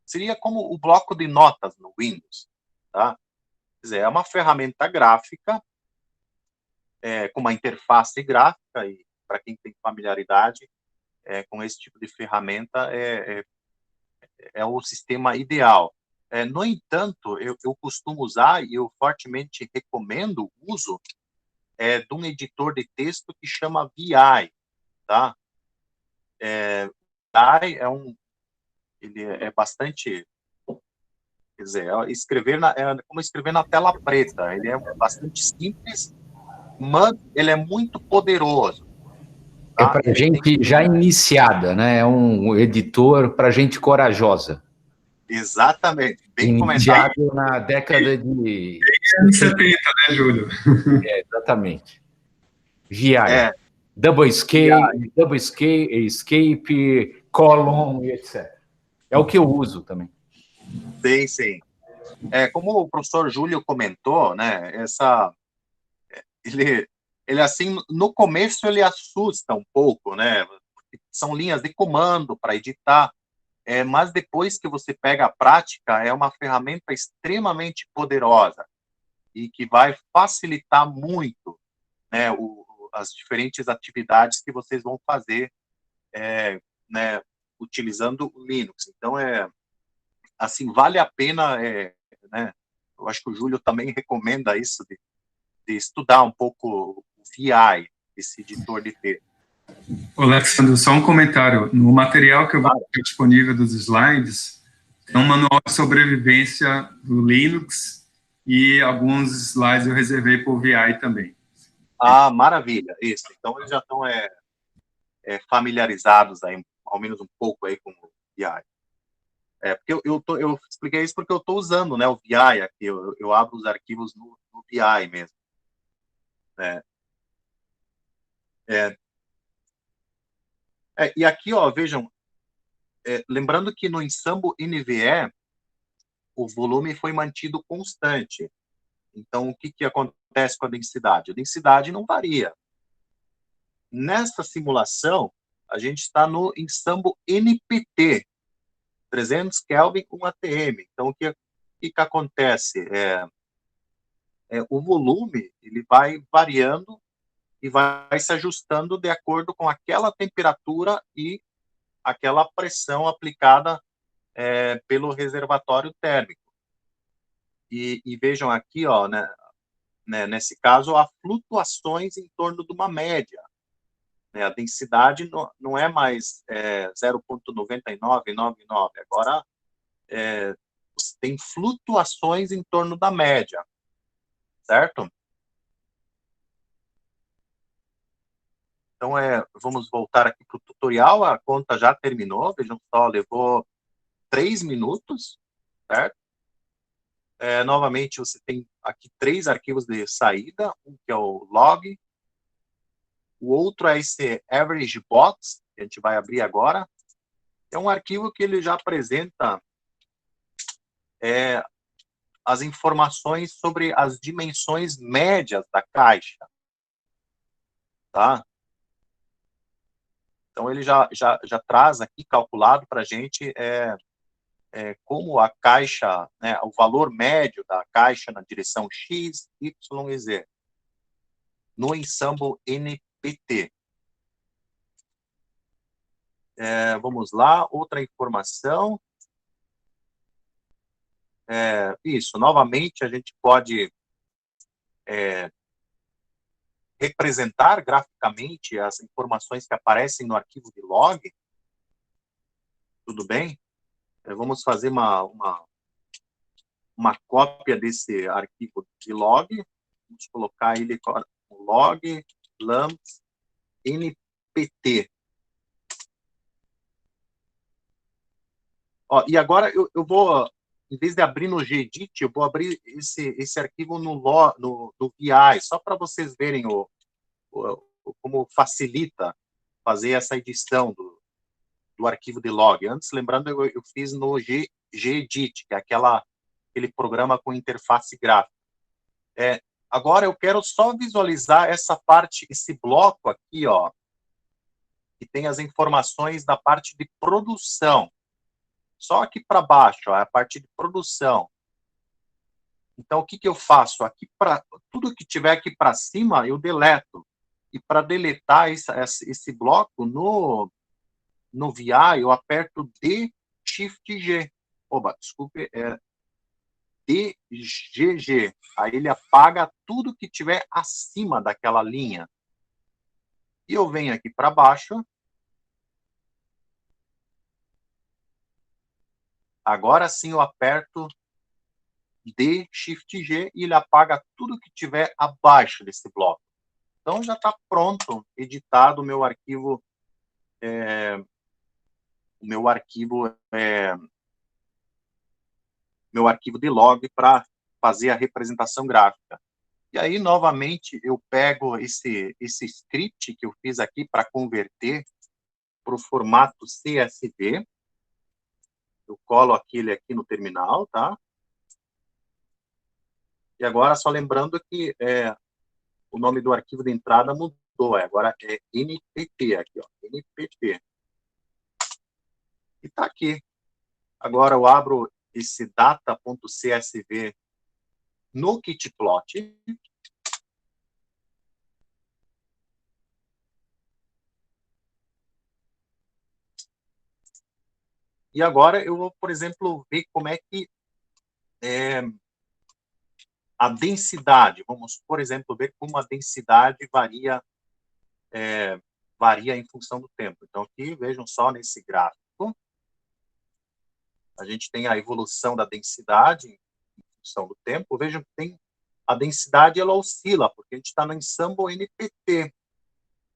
Seria como o bloco de notas no Windows, tá? Quer dizer, é uma ferramenta gráfica com uma interface gráfica, e para quem tem familiaridade com esse tipo de ferramenta, é o sistema ideal. No entanto, eu costumo usar, e eu fortemente recomendo o uso de um editor de texto que chama VI, tá? VI ele é bastante, quer dizer, é como escrever na tela preta. Ele é bastante simples, mas ele é muito poderoso. Tá? É para gente já iniciada, né? É um editor para gente corajosa. Exatamente, bem iniciado comentado. Na década de 70, né, Júlio? Exatamente. VI. Double escape, colon, etc. É o que eu uso também. Sim. Como o professor Júlio comentou, né, ele assim, no começo ele assusta um pouco, né, são linhas de comando para editar, mas depois que você pega a prática, é uma ferramenta extremamente poderosa e que vai facilitar muito, né, as diferentes atividades que vocês vão fazer, né, utilizando o Linux. Então, assim, vale a pena, né, eu acho que o Júlio também recomenda isso, de estudar um pouco o VI, esse editor de texto. Alexandre, só um comentário. No material que eu vou ter disponível dos slides, tem um manual de sobrevivência do Linux e alguns slides eu reservei para o VI também. Ah, maravilha, isso. Então, eles já estão familiarizados, aí, ao menos um pouco, aí, com o VI. Porque eu expliquei isso porque eu estou usando, né, o VI aqui, eu abro os arquivos no VI mesmo. E aqui, ó, vejam, lembrando que no ensemble NVE, o volume foi mantido constante. Então, o que acontece com a densidade? A densidade não varia. Nessa simulação, a gente está no ensemble NPT, 300 Kelvin com ATM. Então, o que acontece? O volume ele vai variando e vai se ajustando de acordo com aquela temperatura e aquela pressão aplicada pelo reservatório térmico. E vejam aqui, ó, né, nesse caso, há flutuações em torno de uma média. né? A densidade não é mais 0,9999, agora você tem flutuações em torno da média, certo? Então, vamos voltar aqui para o tutorial, a conta já terminou, vejam só, levou 3 minutos, certo? Novamente, você tem aqui 3 arquivos de saída, um que é o log, o outro é esse average box, que a gente vai abrir agora. É um arquivo que ele já apresenta as informações sobre as dimensões médias da caixa, tá? Então, ele já traz aqui calculado para a gente como a caixa, né, o valor médio da caixa na direção X, Y e Z, no Ensemble NPT. Vamos lá, outra informação. Isso, novamente, a gente pode representar graficamente as informações que aparecem no arquivo de log. Tudo bem? Vamos fazer uma cópia desse arquivo de log. Vamos colocar ele com log lambs npt. Ó, e agora eu vou, em vez de abrir no Gedit, eu vou abrir esse arquivo no VI, só para vocês verem como facilita fazer essa edição do arquivo de log. Antes, lembrando, eu fiz no Gedit, que é aquele programa com interface gráfica. Agora eu quero só visualizar essa parte, esse bloco aqui, ó, que tem as informações da parte de produção. Só aqui para baixo, ó, a parte de produção. Então, o que eu faço? Aqui tudo que tiver aqui para cima, eu deleto. E para deletar esse bloco no VI, eu aperto D, Shift G. Oba, desculpe, DGG. Aí ele apaga tudo que tiver acima daquela linha. E eu venho aqui para baixo. Agora sim eu aperto D, Shift G e ele apaga tudo que tiver abaixo desse bloco. Então já está pronto, editado o meu arquivo, meu arquivo de log para fazer a representação gráfica. E aí, novamente, eu pego esse script que eu fiz aqui para converter para o formato CSV. Eu colo ele aqui no terminal, tá? E agora, só lembrando que o nome do arquivo de entrada mudou. Agora é NPT aqui, ó. NPT. E está aqui. Agora eu abro esse data.csv no Kitplot. E agora eu vou, por exemplo, ver como é que a densidade, vamos, por exemplo, ver como a densidade varia em função do tempo. Então, aqui, vejam só nesse gráfico, a gente tem a evolução da densidade em função do tempo. Vejam que a densidade, ela oscila, porque a gente está no Ensemble NPT,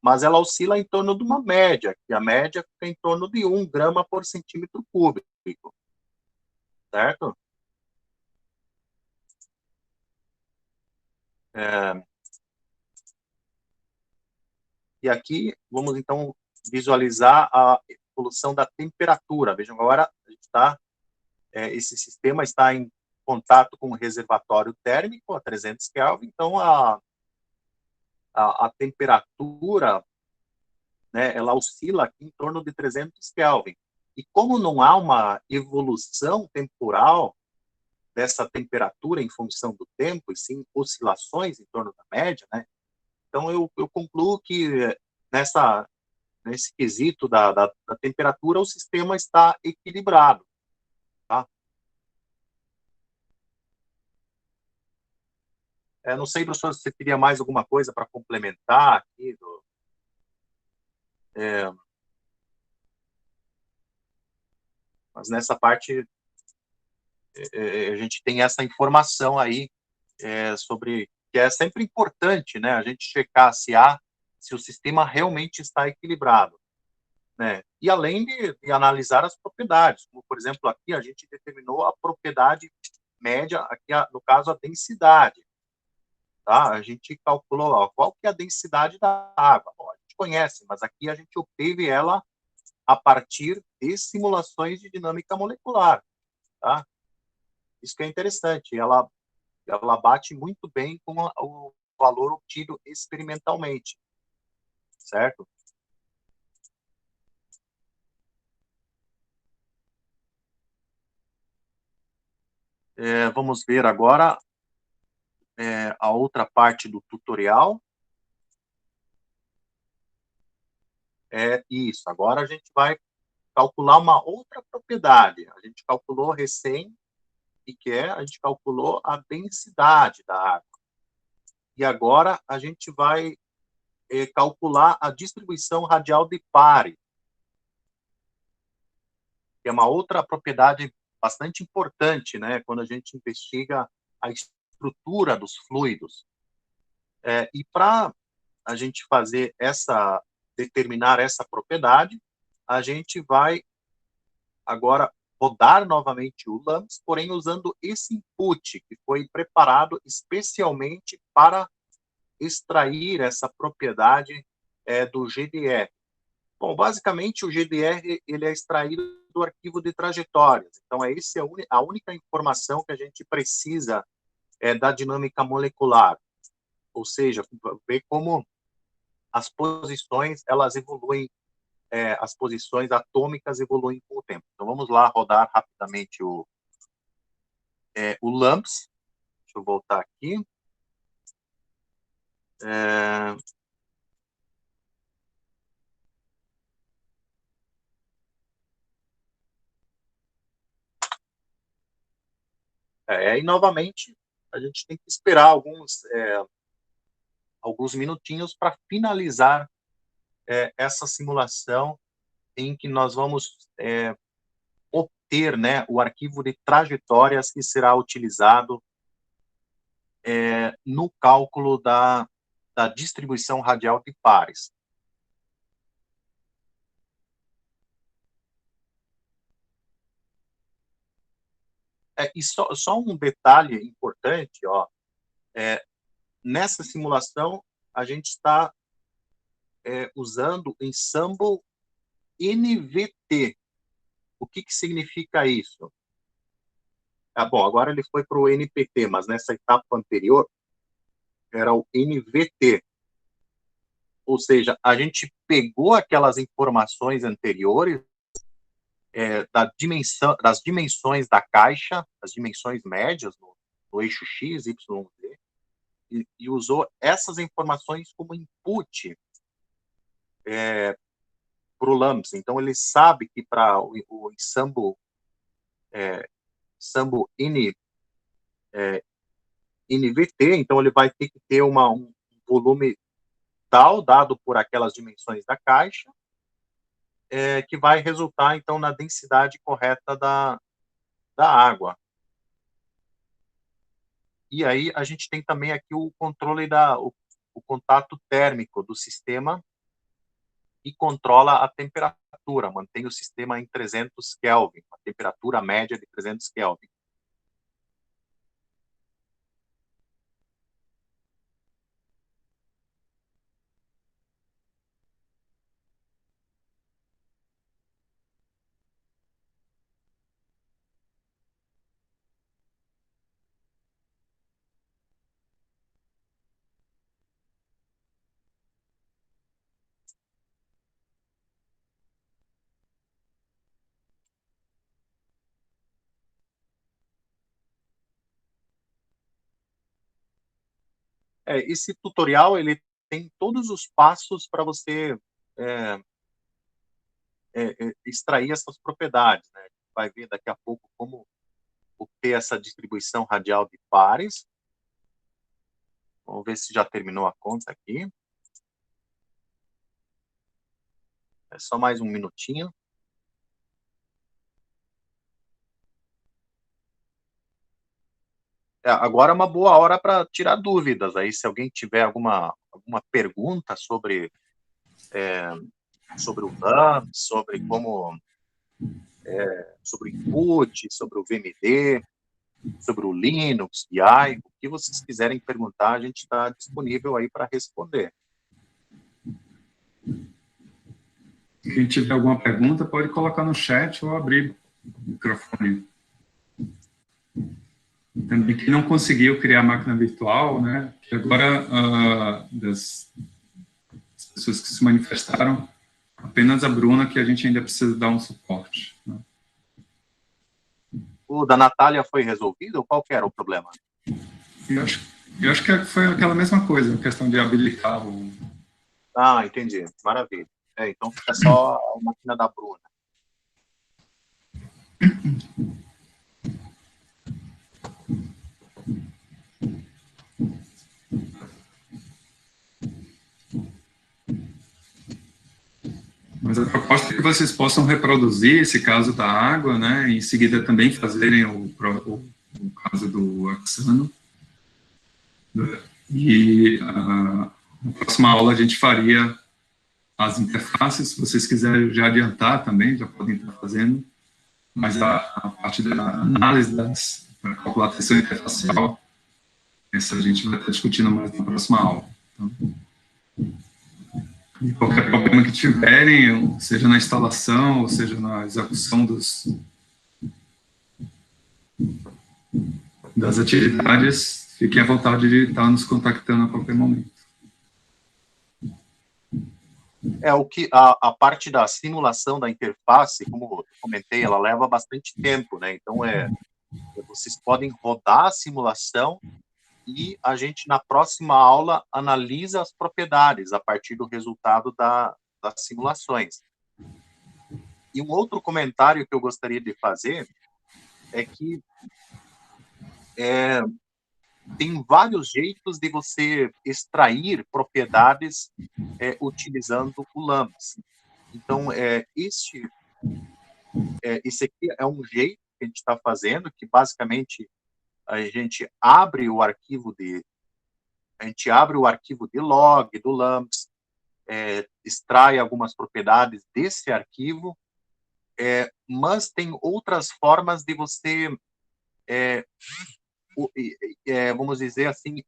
mas ela oscila em torno de uma média, que a média fica em torno de 1 grama por centímetro cúbico, certo? E aqui, vamos, então, visualizar a evolução da temperatura. Vejam, agora, esse sistema está em contato com o reservatório térmico a 300 Kelvin, então a temperatura, né, ela oscila aqui em torno de 300 Kelvin. E como não há uma evolução temporal dessa temperatura em função do tempo, e sim oscilações em torno da média, né? Então eu concluo que nesse quesito da temperatura, o sistema está equilibrado. Tá? Não sei, professor, se você teria mais alguma coisa para complementar aqui. Mas nessa parte, a gente tem essa informação aí sobre que é sempre importante, né? A gente checar se o sistema realmente está equilibrado, né? E além de analisar as propriedades, como por exemplo aqui a gente determinou a propriedade média, aqui no caso a densidade, tá? A gente calculou ó, qual que é a densidade da água. Bom, a gente conhece, mas aqui a gente obteve ela a partir de simulações de dinâmica molecular, tá? Isso que é interessante, ela bate muito bem com o valor obtido experimentalmente, certo? Vamos ver agora a outra parte do tutorial. Isso, agora a gente vai calcular uma outra propriedade. A gente calculou recém, e que a gente calculou a densidade da água. E agora a gente vai calcular a distribuição radial de Parry, que é uma outra propriedade bastante importante, né, quando a gente investiga a estrutura dos fluidos. E para a gente determinar essa propriedade, a gente vai agora rodar novamente o LAMMPS, porém usando esse input que foi preparado especialmente para extrair essa propriedade do GDR. Bom, basicamente o GDR ele é extraído do arquivo de trajetórias. Então, essa é a única informação que a gente precisa da dinâmica molecular. Ou seja, ver como as posições elas evoluem, as posições atômicas evoluem com o tempo. Então, vamos lá rodar rapidamente o LAMMPS. Deixa eu voltar aqui. E novamente a gente tem que esperar alguns minutinhos para finalizar essa simulação em que nós vamos obter, né, o arquivo de trajetórias que será utilizado no cálculo da distribuição radial de pares. E só um detalhe importante, ó, nessa simulação a gente está usando o ensemble NVT. O que significa isso? Bom, agora ele foi para o NPT, mas nessa etapa anterior era o NVT. Ou seja, a gente pegou aquelas informações anteriores das dimensões da caixa, as dimensões médias no eixo X, Y, Z, e usou essas informações como input para o LAMMPS. Então, ele sabe que para o ensemble NVT, então ele vai ter que ter um volume tal, dado por aquelas dimensões da caixa, que vai resultar, então, na densidade correta da água. E aí a gente tem também aqui o controle o contato térmico do sistema e controla a temperatura, mantém o sistema em 300 Kelvin, a temperatura média de 300 Kelvin. Esse tutorial ele tem todos os passos para você extrair essas propriedades, né? Vai ver daqui a pouco como obter essa distribuição radial de pares. Vamos ver se já terminou a conta aqui. É só mais um minutinho. Agora é uma boa hora para tirar dúvidas. Aí, se alguém tiver alguma pergunta sobre o LAMP, sobre como sobre o input, sobre o VMD, sobre o Linux, BI, o que vocês quiserem perguntar, a gente está disponível aí para responder. Quem tiver alguma pergunta, pode colocar no chat ou abrir o microfone. Também quem não conseguiu criar a máquina virtual, né, que agora das pessoas que se manifestaram, apenas a Bruna que a gente ainda precisa dar um suporte. Né? O da Natália foi resolvido? Qual que era o problema? Eu acho que foi aquela mesma coisa, a questão de habilitar o... Ah, entendi. Maravilha. Então fica só a máquina da Bruna. Mas a proposta é que vocês possam reproduzir esse caso da água, né, e em seguida também fazerem o caso do Axano. E na próxima aula a gente faria as interfaces, se vocês quiserem já adiantar também, já podem estar fazendo, mas a parte da análise para calcular a tensão interfacial, essa a gente vai estar discutindo mais na próxima aula. Então, e qualquer problema que tiverem, seja na instalação, ou seja na execução das atividades, fiquem à vontade de estar nos contactando a qualquer momento. A parte da simulação da interface, como eu comentei, ela leva bastante tempo, né? Então, vocês podem rodar a simulação e a gente, na próxima aula, analisa as propriedades a partir do resultado das simulações. E um outro comentário que eu gostaria de fazer é que tem vários jeitos de você extrair propriedades utilizando o LAMMPS. Então, esse aqui é um jeito que a gente está fazendo, que basicamente a gente abre o arquivo de log do LAMMPS, extrai algumas propriedades desse arquivo, mas tem outras formas de você, vamos dizer assim,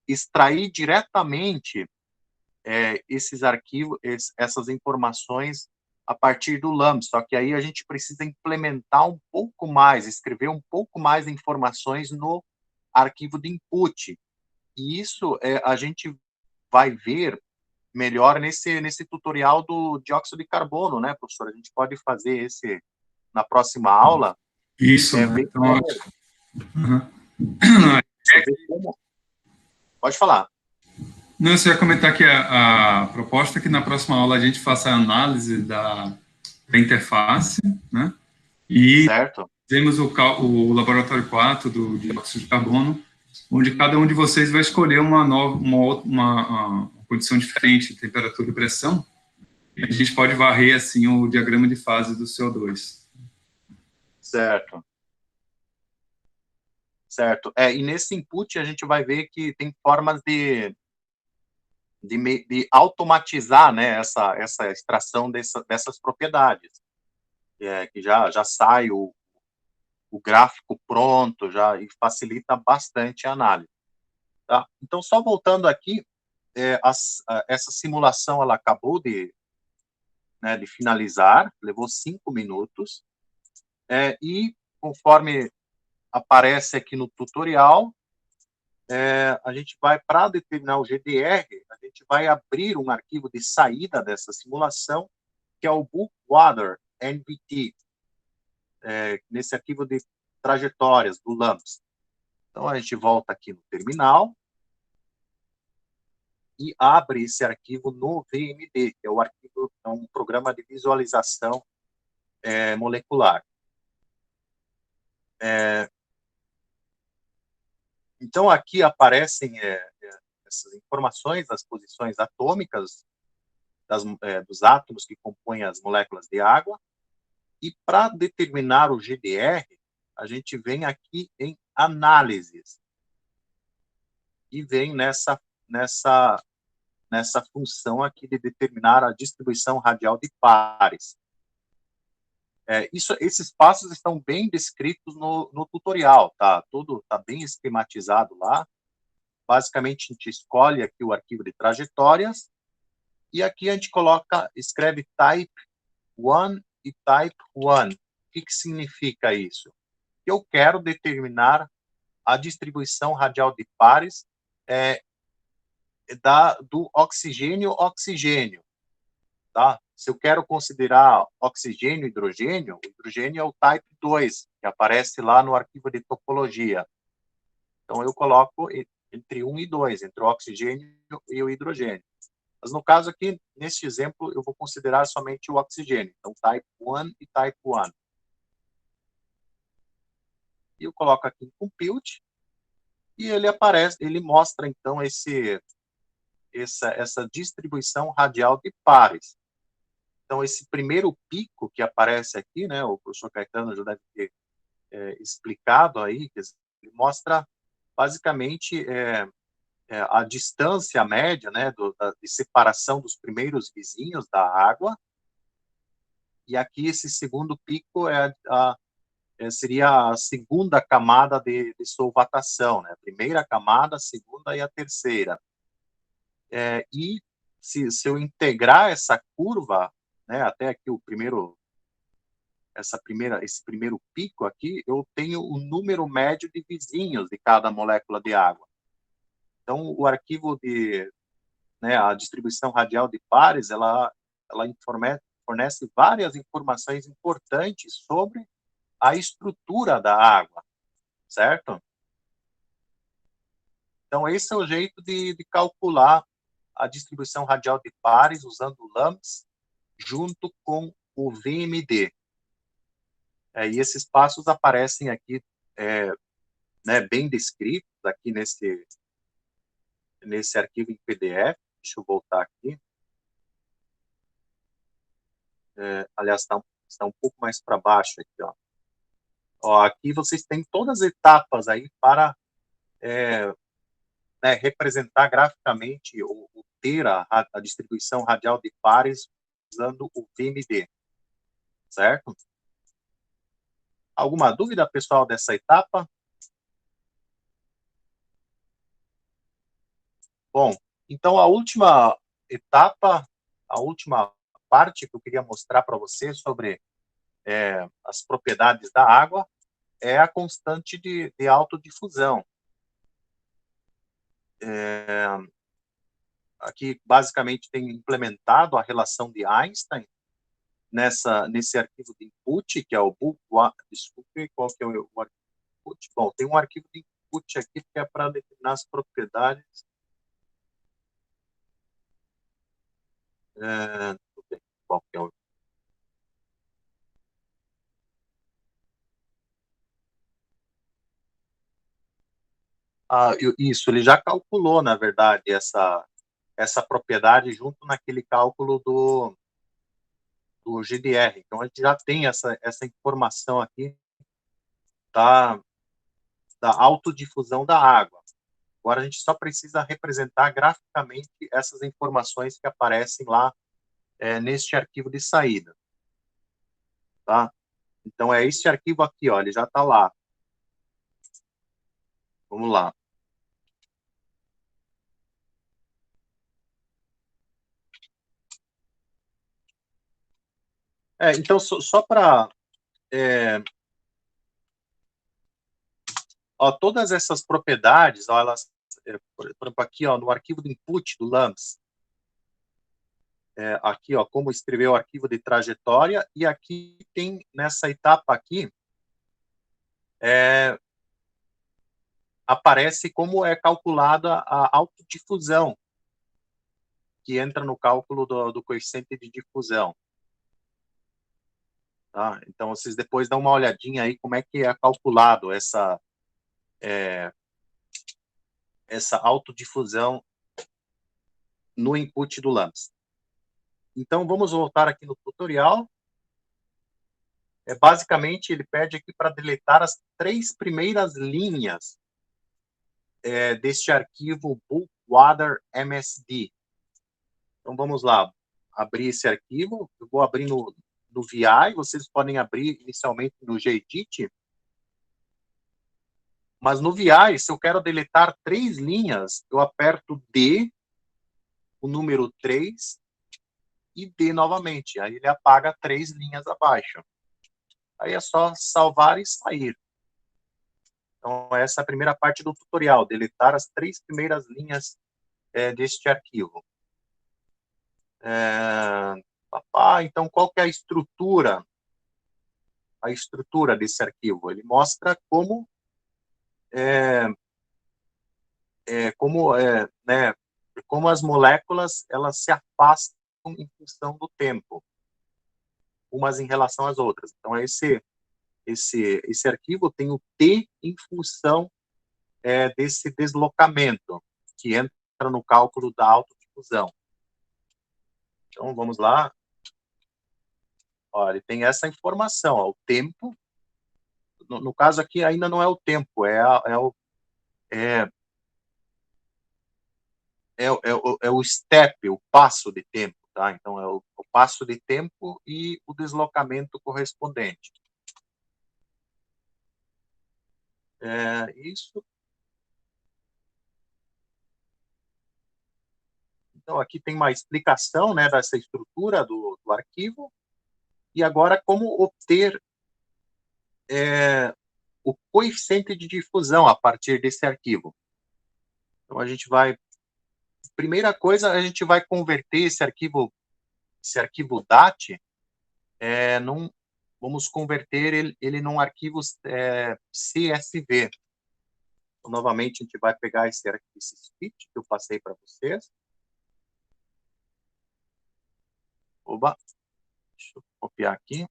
extrair diretamente esses arquivos, essas informações a partir do LAMMPS, só que aí a gente precisa implementar um pouco mais, escrever um pouco mais de informações no arquivo de input. E isso a gente vai ver melhor nesse tutorial do dióxido de carbono, né, professor? A gente pode fazer esse na próxima aula. Isso, né? Então, Pode falar. Não, eu só ia comentar que a proposta é que na próxima aula a gente faça a análise da interface, né? E temos o laboratório 4 do dióxido de carbono, onde cada um de vocês vai escolher uma condição diferente de temperatura e pressão, e a gente pode varrer, assim, o diagrama de fase do CO2. Certo. E nesse input a gente vai ver que tem formas de automatizar, né, essa extração dessas propriedades, que já sai o gráfico pronto, e facilita bastante a análise. Tá? Então, só voltando aqui, essa simulação ela acabou de finalizar, levou 5 minutos, e conforme aparece aqui no tutorial, a gente vai, para determinar o GDR, a gente vai abrir um arquivo de saída dessa simulação, que é o Bookwater NVT, nesse arquivo de trajetórias do LAMMPS. Então, a gente volta aqui no terminal e abre esse arquivo no VMD, que é um programa de visualização molecular. Então, aqui aparecem essas informações das posições atômicas dos átomos que compõem as moléculas de água. E para determinar o GDR, a gente vem aqui em análises. E vem nessa função aqui de determinar a distribuição radial de pares. Esses passos estão bem descritos no tutorial, tá? Tudo está bem esquematizado lá. Basicamente, a gente escolhe aqui o arquivo de trajetórias, e aqui a gente escreve type 1 e type 1. O que significa isso? Eu quero determinar a distribuição radial de pares do oxigênio-oxigênio. Tá? Se eu quero considerar oxigênio e hidrogênio, o hidrogênio é o type 2, que aparece lá no arquivo de topologia. Então, eu coloco entre 1 e 2, entre o oxigênio e o hidrogênio. Mas, no caso aqui, neste exemplo, eu vou considerar somente o oxigênio. Então, type 1 e type 1. E eu coloco aqui em compute, e ele mostra, então, essa distribuição radial de pares. Então, esse primeiro pico que aparece aqui, né, o professor Caetano já deve ter explicado aí, que ele mostra, basicamente, a distância média, né, de separação dos primeiros vizinhos da água, e aqui esse segundo pico seria a segunda camada de solvatação, né, a primeira camada, a segunda e a terceira. E se eu integrar essa curva, né, até aqui esse primeiro pico aqui, eu tenho o número médio de vizinhos de cada molécula de água. Então, o arquivo a distribuição radial de pares, ela fornece várias informações importantes sobre a estrutura da água, certo? Então, esse é o jeito de calcular a distribuição radial de pares usando o LAMMPS junto com o VMD. E esses passos aparecem aqui bem descritos aqui nesse arquivo em PDF. Deixa eu voltar aqui. Aliás, está um pouco mais para baixo aqui, ó. Aqui vocês têm todas as etapas aí para representar graficamente ou ter a distribuição radial de pares usando o VMD, certo? Alguma dúvida, pessoal, dessa etapa? Bom, então a última etapa, a última parte que eu queria mostrar para você sobre as propriedades da água é a constante de autodifusão. Aqui, basicamente, tem implementado a relação de Einstein nesse arquivo de input, que é o book. Desculpe, qual que é o arquivo de input? Bom, tem um arquivo de input aqui que é para determinar as propriedades. Qual que é o... Isso, ele já calculou, na verdade, essa propriedade junto naquele cálculo do GDR. Então, a gente já tem essa informação aqui da autodifusão da água. Agora, a gente só precisa representar graficamente essas informações que aparecem lá neste arquivo de saída. Tá? Então, é esse arquivo aqui, ó, ele já está lá. Vamos lá. Então, só para... todas essas propriedades, elas, por exemplo, aqui, ó, no arquivo de input do LAMMPS, aqui, ó, como escrever o arquivo de trajetória, e aqui tem, nessa etapa aqui, aparece como é calculada a autodifusão, que entra no cálculo do coeficiente de difusão. Tá? Então, vocês depois dão uma olhadinha aí como é que é calculado essa autodifusão no input do LAMMPS. Então, vamos voltar aqui no tutorial. Basicamente, ele pede aqui para deletar as 3 primeiras linhas deste arquivo bulkwater MSD. Então, vamos lá, abrir esse arquivo. Eu vou abrir no VI, vocês podem abrir inicialmente no Gedit, mas no VI, se eu quero deletar 3 linhas, eu aperto D, o número 3, e D novamente. Aí ele apaga 3 linhas abaixo. Aí é só salvar e sair. Então, essa é a primeira parte do tutorial, deletar as 3 primeiras linhas deste arquivo. Então, qual que é a estrutura? A estrutura desse arquivo? Ele mostra como né, como as moléculas elas se afastam em função do tempo, umas em relação às outras. Então, esse arquivo tem o T em função desse deslocamento, que entra no cálculo da autodifusão. Então, vamos lá. Olha, ele tem essa informação, ó, o tempo. No caso aqui, ainda não é o tempo, é o step, o passo de tempo, tá? Então, é o passo de tempo e o deslocamento correspondente. Isso. Então, aqui tem uma explicação, né, dessa estrutura do arquivo. E agora, como obter o coeficiente de difusão a partir desse arquivo. Então, a gente vai... Primeira coisa, a gente vai converter esse arquivo DAT, vamos converter ele num arquivo CSV. Então, novamente, a gente vai pegar esse script que eu passei para vocês. Oba! Deixa eu copiar aqui.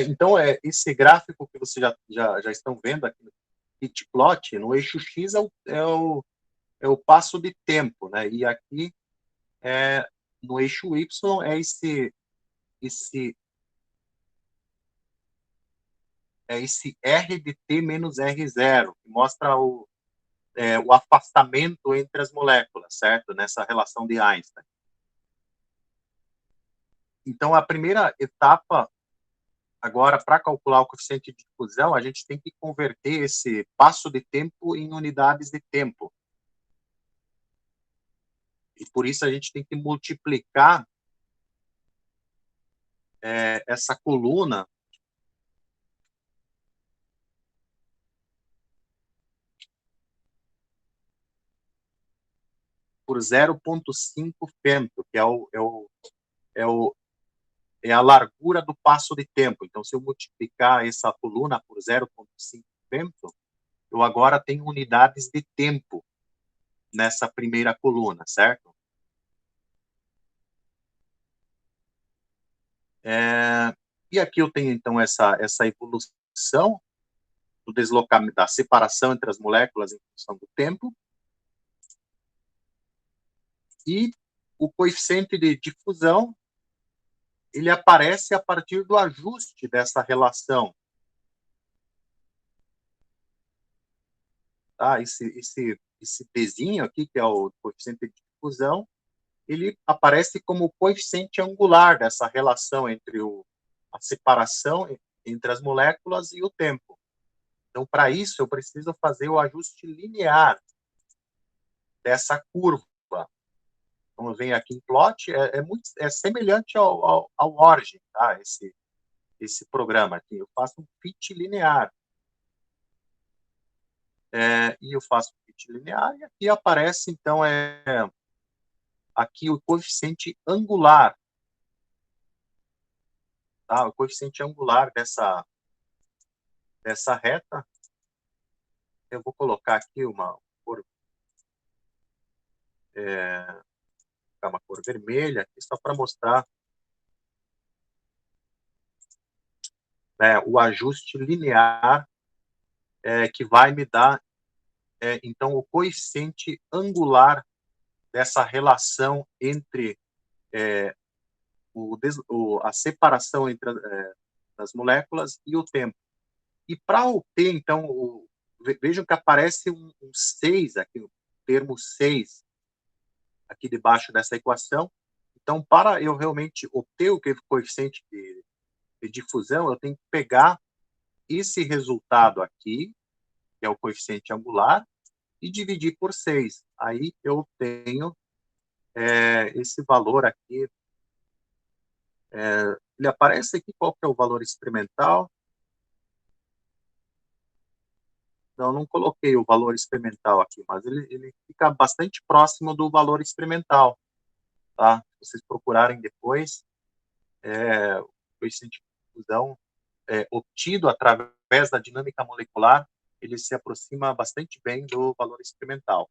Então, esse gráfico que vocês já estão vendo aqui no hitplot, no eixo X é o passo de tempo, né? E aqui, no eixo Y, é esse R de T menos R0, que mostra o afastamento entre as moléculas, certo? Nessa relação de Einstein. Então, a primeira etapa, agora, para calcular o coeficiente de difusão, a gente tem que converter esse passo de tempo em unidades de tempo. E por isso a gente tem que multiplicar essa coluna por 0,5 femto, que é a largura do passo de tempo. Então, se eu multiplicar essa coluna por 0,5 femto, eu agora tenho unidades de tempo nessa primeira coluna, certo? E aqui eu tenho, então, essa evolução do deslocamento, da separação entre as moléculas em função do tempo. E o coeficiente de difusão, ele aparece a partir do ajuste dessa relação. Tá? Esse Pzinho aqui, que é o coeficiente de difusão, ele aparece como o coeficiente angular dessa relação entre a separação entre as moléculas e o tempo. Então, para isso, eu preciso fazer o ajuste linear dessa curva. Então, eu venho aqui em plot, é semelhante ao Origin, tá? Esse programa aqui. Eu faço um fit linear. E eu faço um fit linear, e aqui aparece, então, aqui o coeficiente angular, tá? O coeficiente angular dessa reta. Eu vou colocar aqui uma cor, uma cor vermelha, aqui só para mostrar, né, o ajuste linear que vai me dar, então, o coeficiente angular dessa relação entre a separação entre as moléculas e o tempo. E para obter, então, vejam que aparece um 6 aqui, o termo 6, aqui debaixo dessa equação. Então, para eu realmente obter o coeficiente de difusão, eu tenho que pegar esse resultado aqui, que é o coeficiente angular, e dividir por 6. Aí eu obtenho esse valor aqui. Ele aparece aqui, qual que é o valor experimental? Não coloquei o valor experimental aqui, mas ele fica bastante próximo do valor experimental, tá? Se vocês procurarem depois, o coeficiente de fusão obtido através da dinâmica molecular, ele se aproxima bastante bem do valor experimental,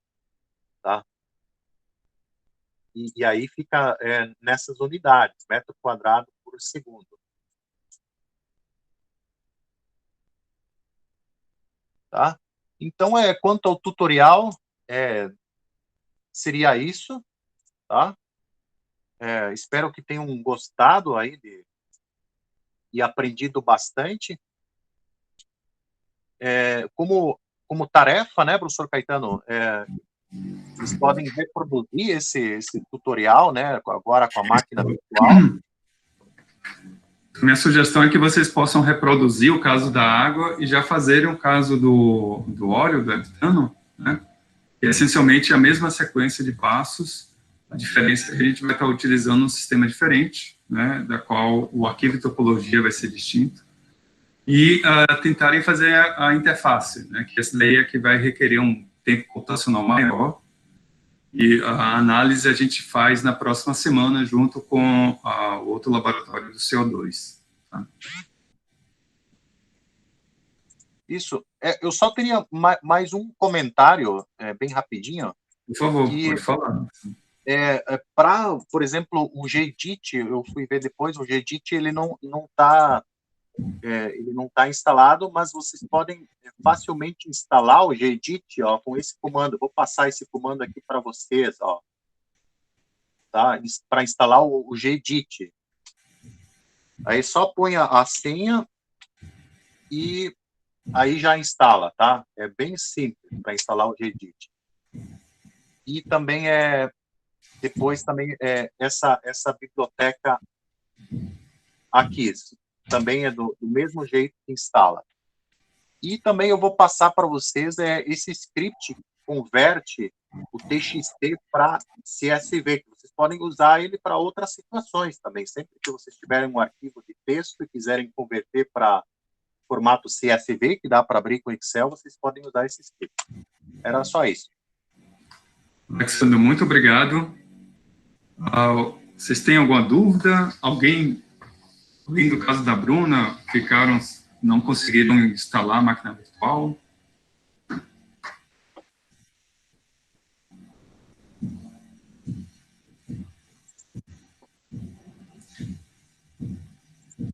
tá? E aí fica nessas unidades, metro quadrado por segundo. Tá? Então, quanto ao tutorial, seria isso, tá? Espero que tenham gostado aí e aprendido bastante. Como tarefa, né, professor Caetano, vocês podem reproduzir esse tutorial, né, agora com a máquina virtual. Minha sugestão é que vocês possam reproduzir o caso da água e já fazerem o caso do óleo, do heptano, né? Que é essencialmente a mesma sequência de passos. A diferença é que a gente vai estar utilizando um sistema diferente, né, da qual o arquivo de topologia vai ser distinto, e tentarem fazer a interface, né, que essa daí é que vai requerer um tempo computacional maior, e a análise a gente faz na próxima semana junto com o outro laboratório do CO2. Tá? Isso. Eu só teria mais um comentário, bem rapidinho. Por favor, pode falar. Para, por exemplo, o GEDIT, eu fui ver depois, o GEDIT ele não está instalado, mas vocês podem facilmente instalar o GEDIT, ó, com esse comando. Vou passar esse comando aqui para vocês, ó, tá? Para instalar o GEDIT. Aí só põe a senha e aí já instala, tá? É bem simples para instalar o GEDIT. E também depois também essa biblioteca aqui, também é do mesmo jeito que instala. E também eu vou passar para vocês esse script que converte o TXT para CSV, que vocês podem usar ele para outras situações também. Sempre que vocês tiverem um arquivo de texto e quiserem converter para formato CSV, que dá para abrir com Excel, vocês podem usar esse script. Era só isso. Alexandre, muito obrigado. Vocês têm alguma dúvida? Alguém, além do caso da Bruna, não conseguiram instalar a máquina virtual?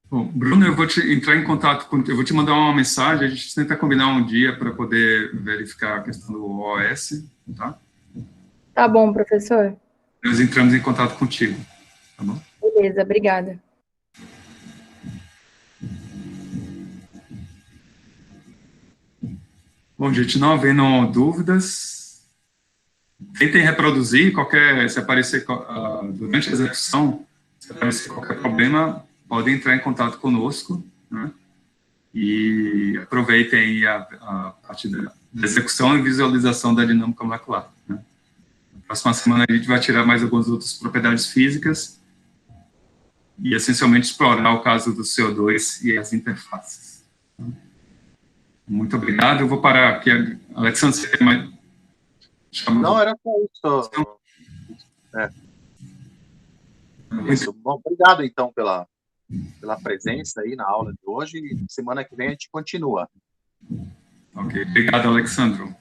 Bom, Bruno, eu vou entrar em contato eu vou te mandar uma mensagem, a gente tenta combinar um dia para poder verificar a questão do OS, tá? Tá bom, professor. Nós entramos em contato contigo, tá bom? Beleza, obrigada. Bom, gente, não havendo dúvidas, tentem reproduzir se aparecer durante a execução, se aparecer qualquer problema, podem entrar em contato conosco, né? E aproveitem aí a parte da execução e visualização da dinâmica molecular, né? Na próxima semana a gente vai tirar mais algumas outras propriedades físicas e essencialmente explorar o caso do CO2 e as interfaces. Muito obrigado. Eu vou parar aqui. Alexandre, você tem mais... Não, era só isso. Isso. Bom, obrigado, então, pela presença aí na aula de hoje. E semana que vem a gente continua. Ok, obrigado, Alexandro.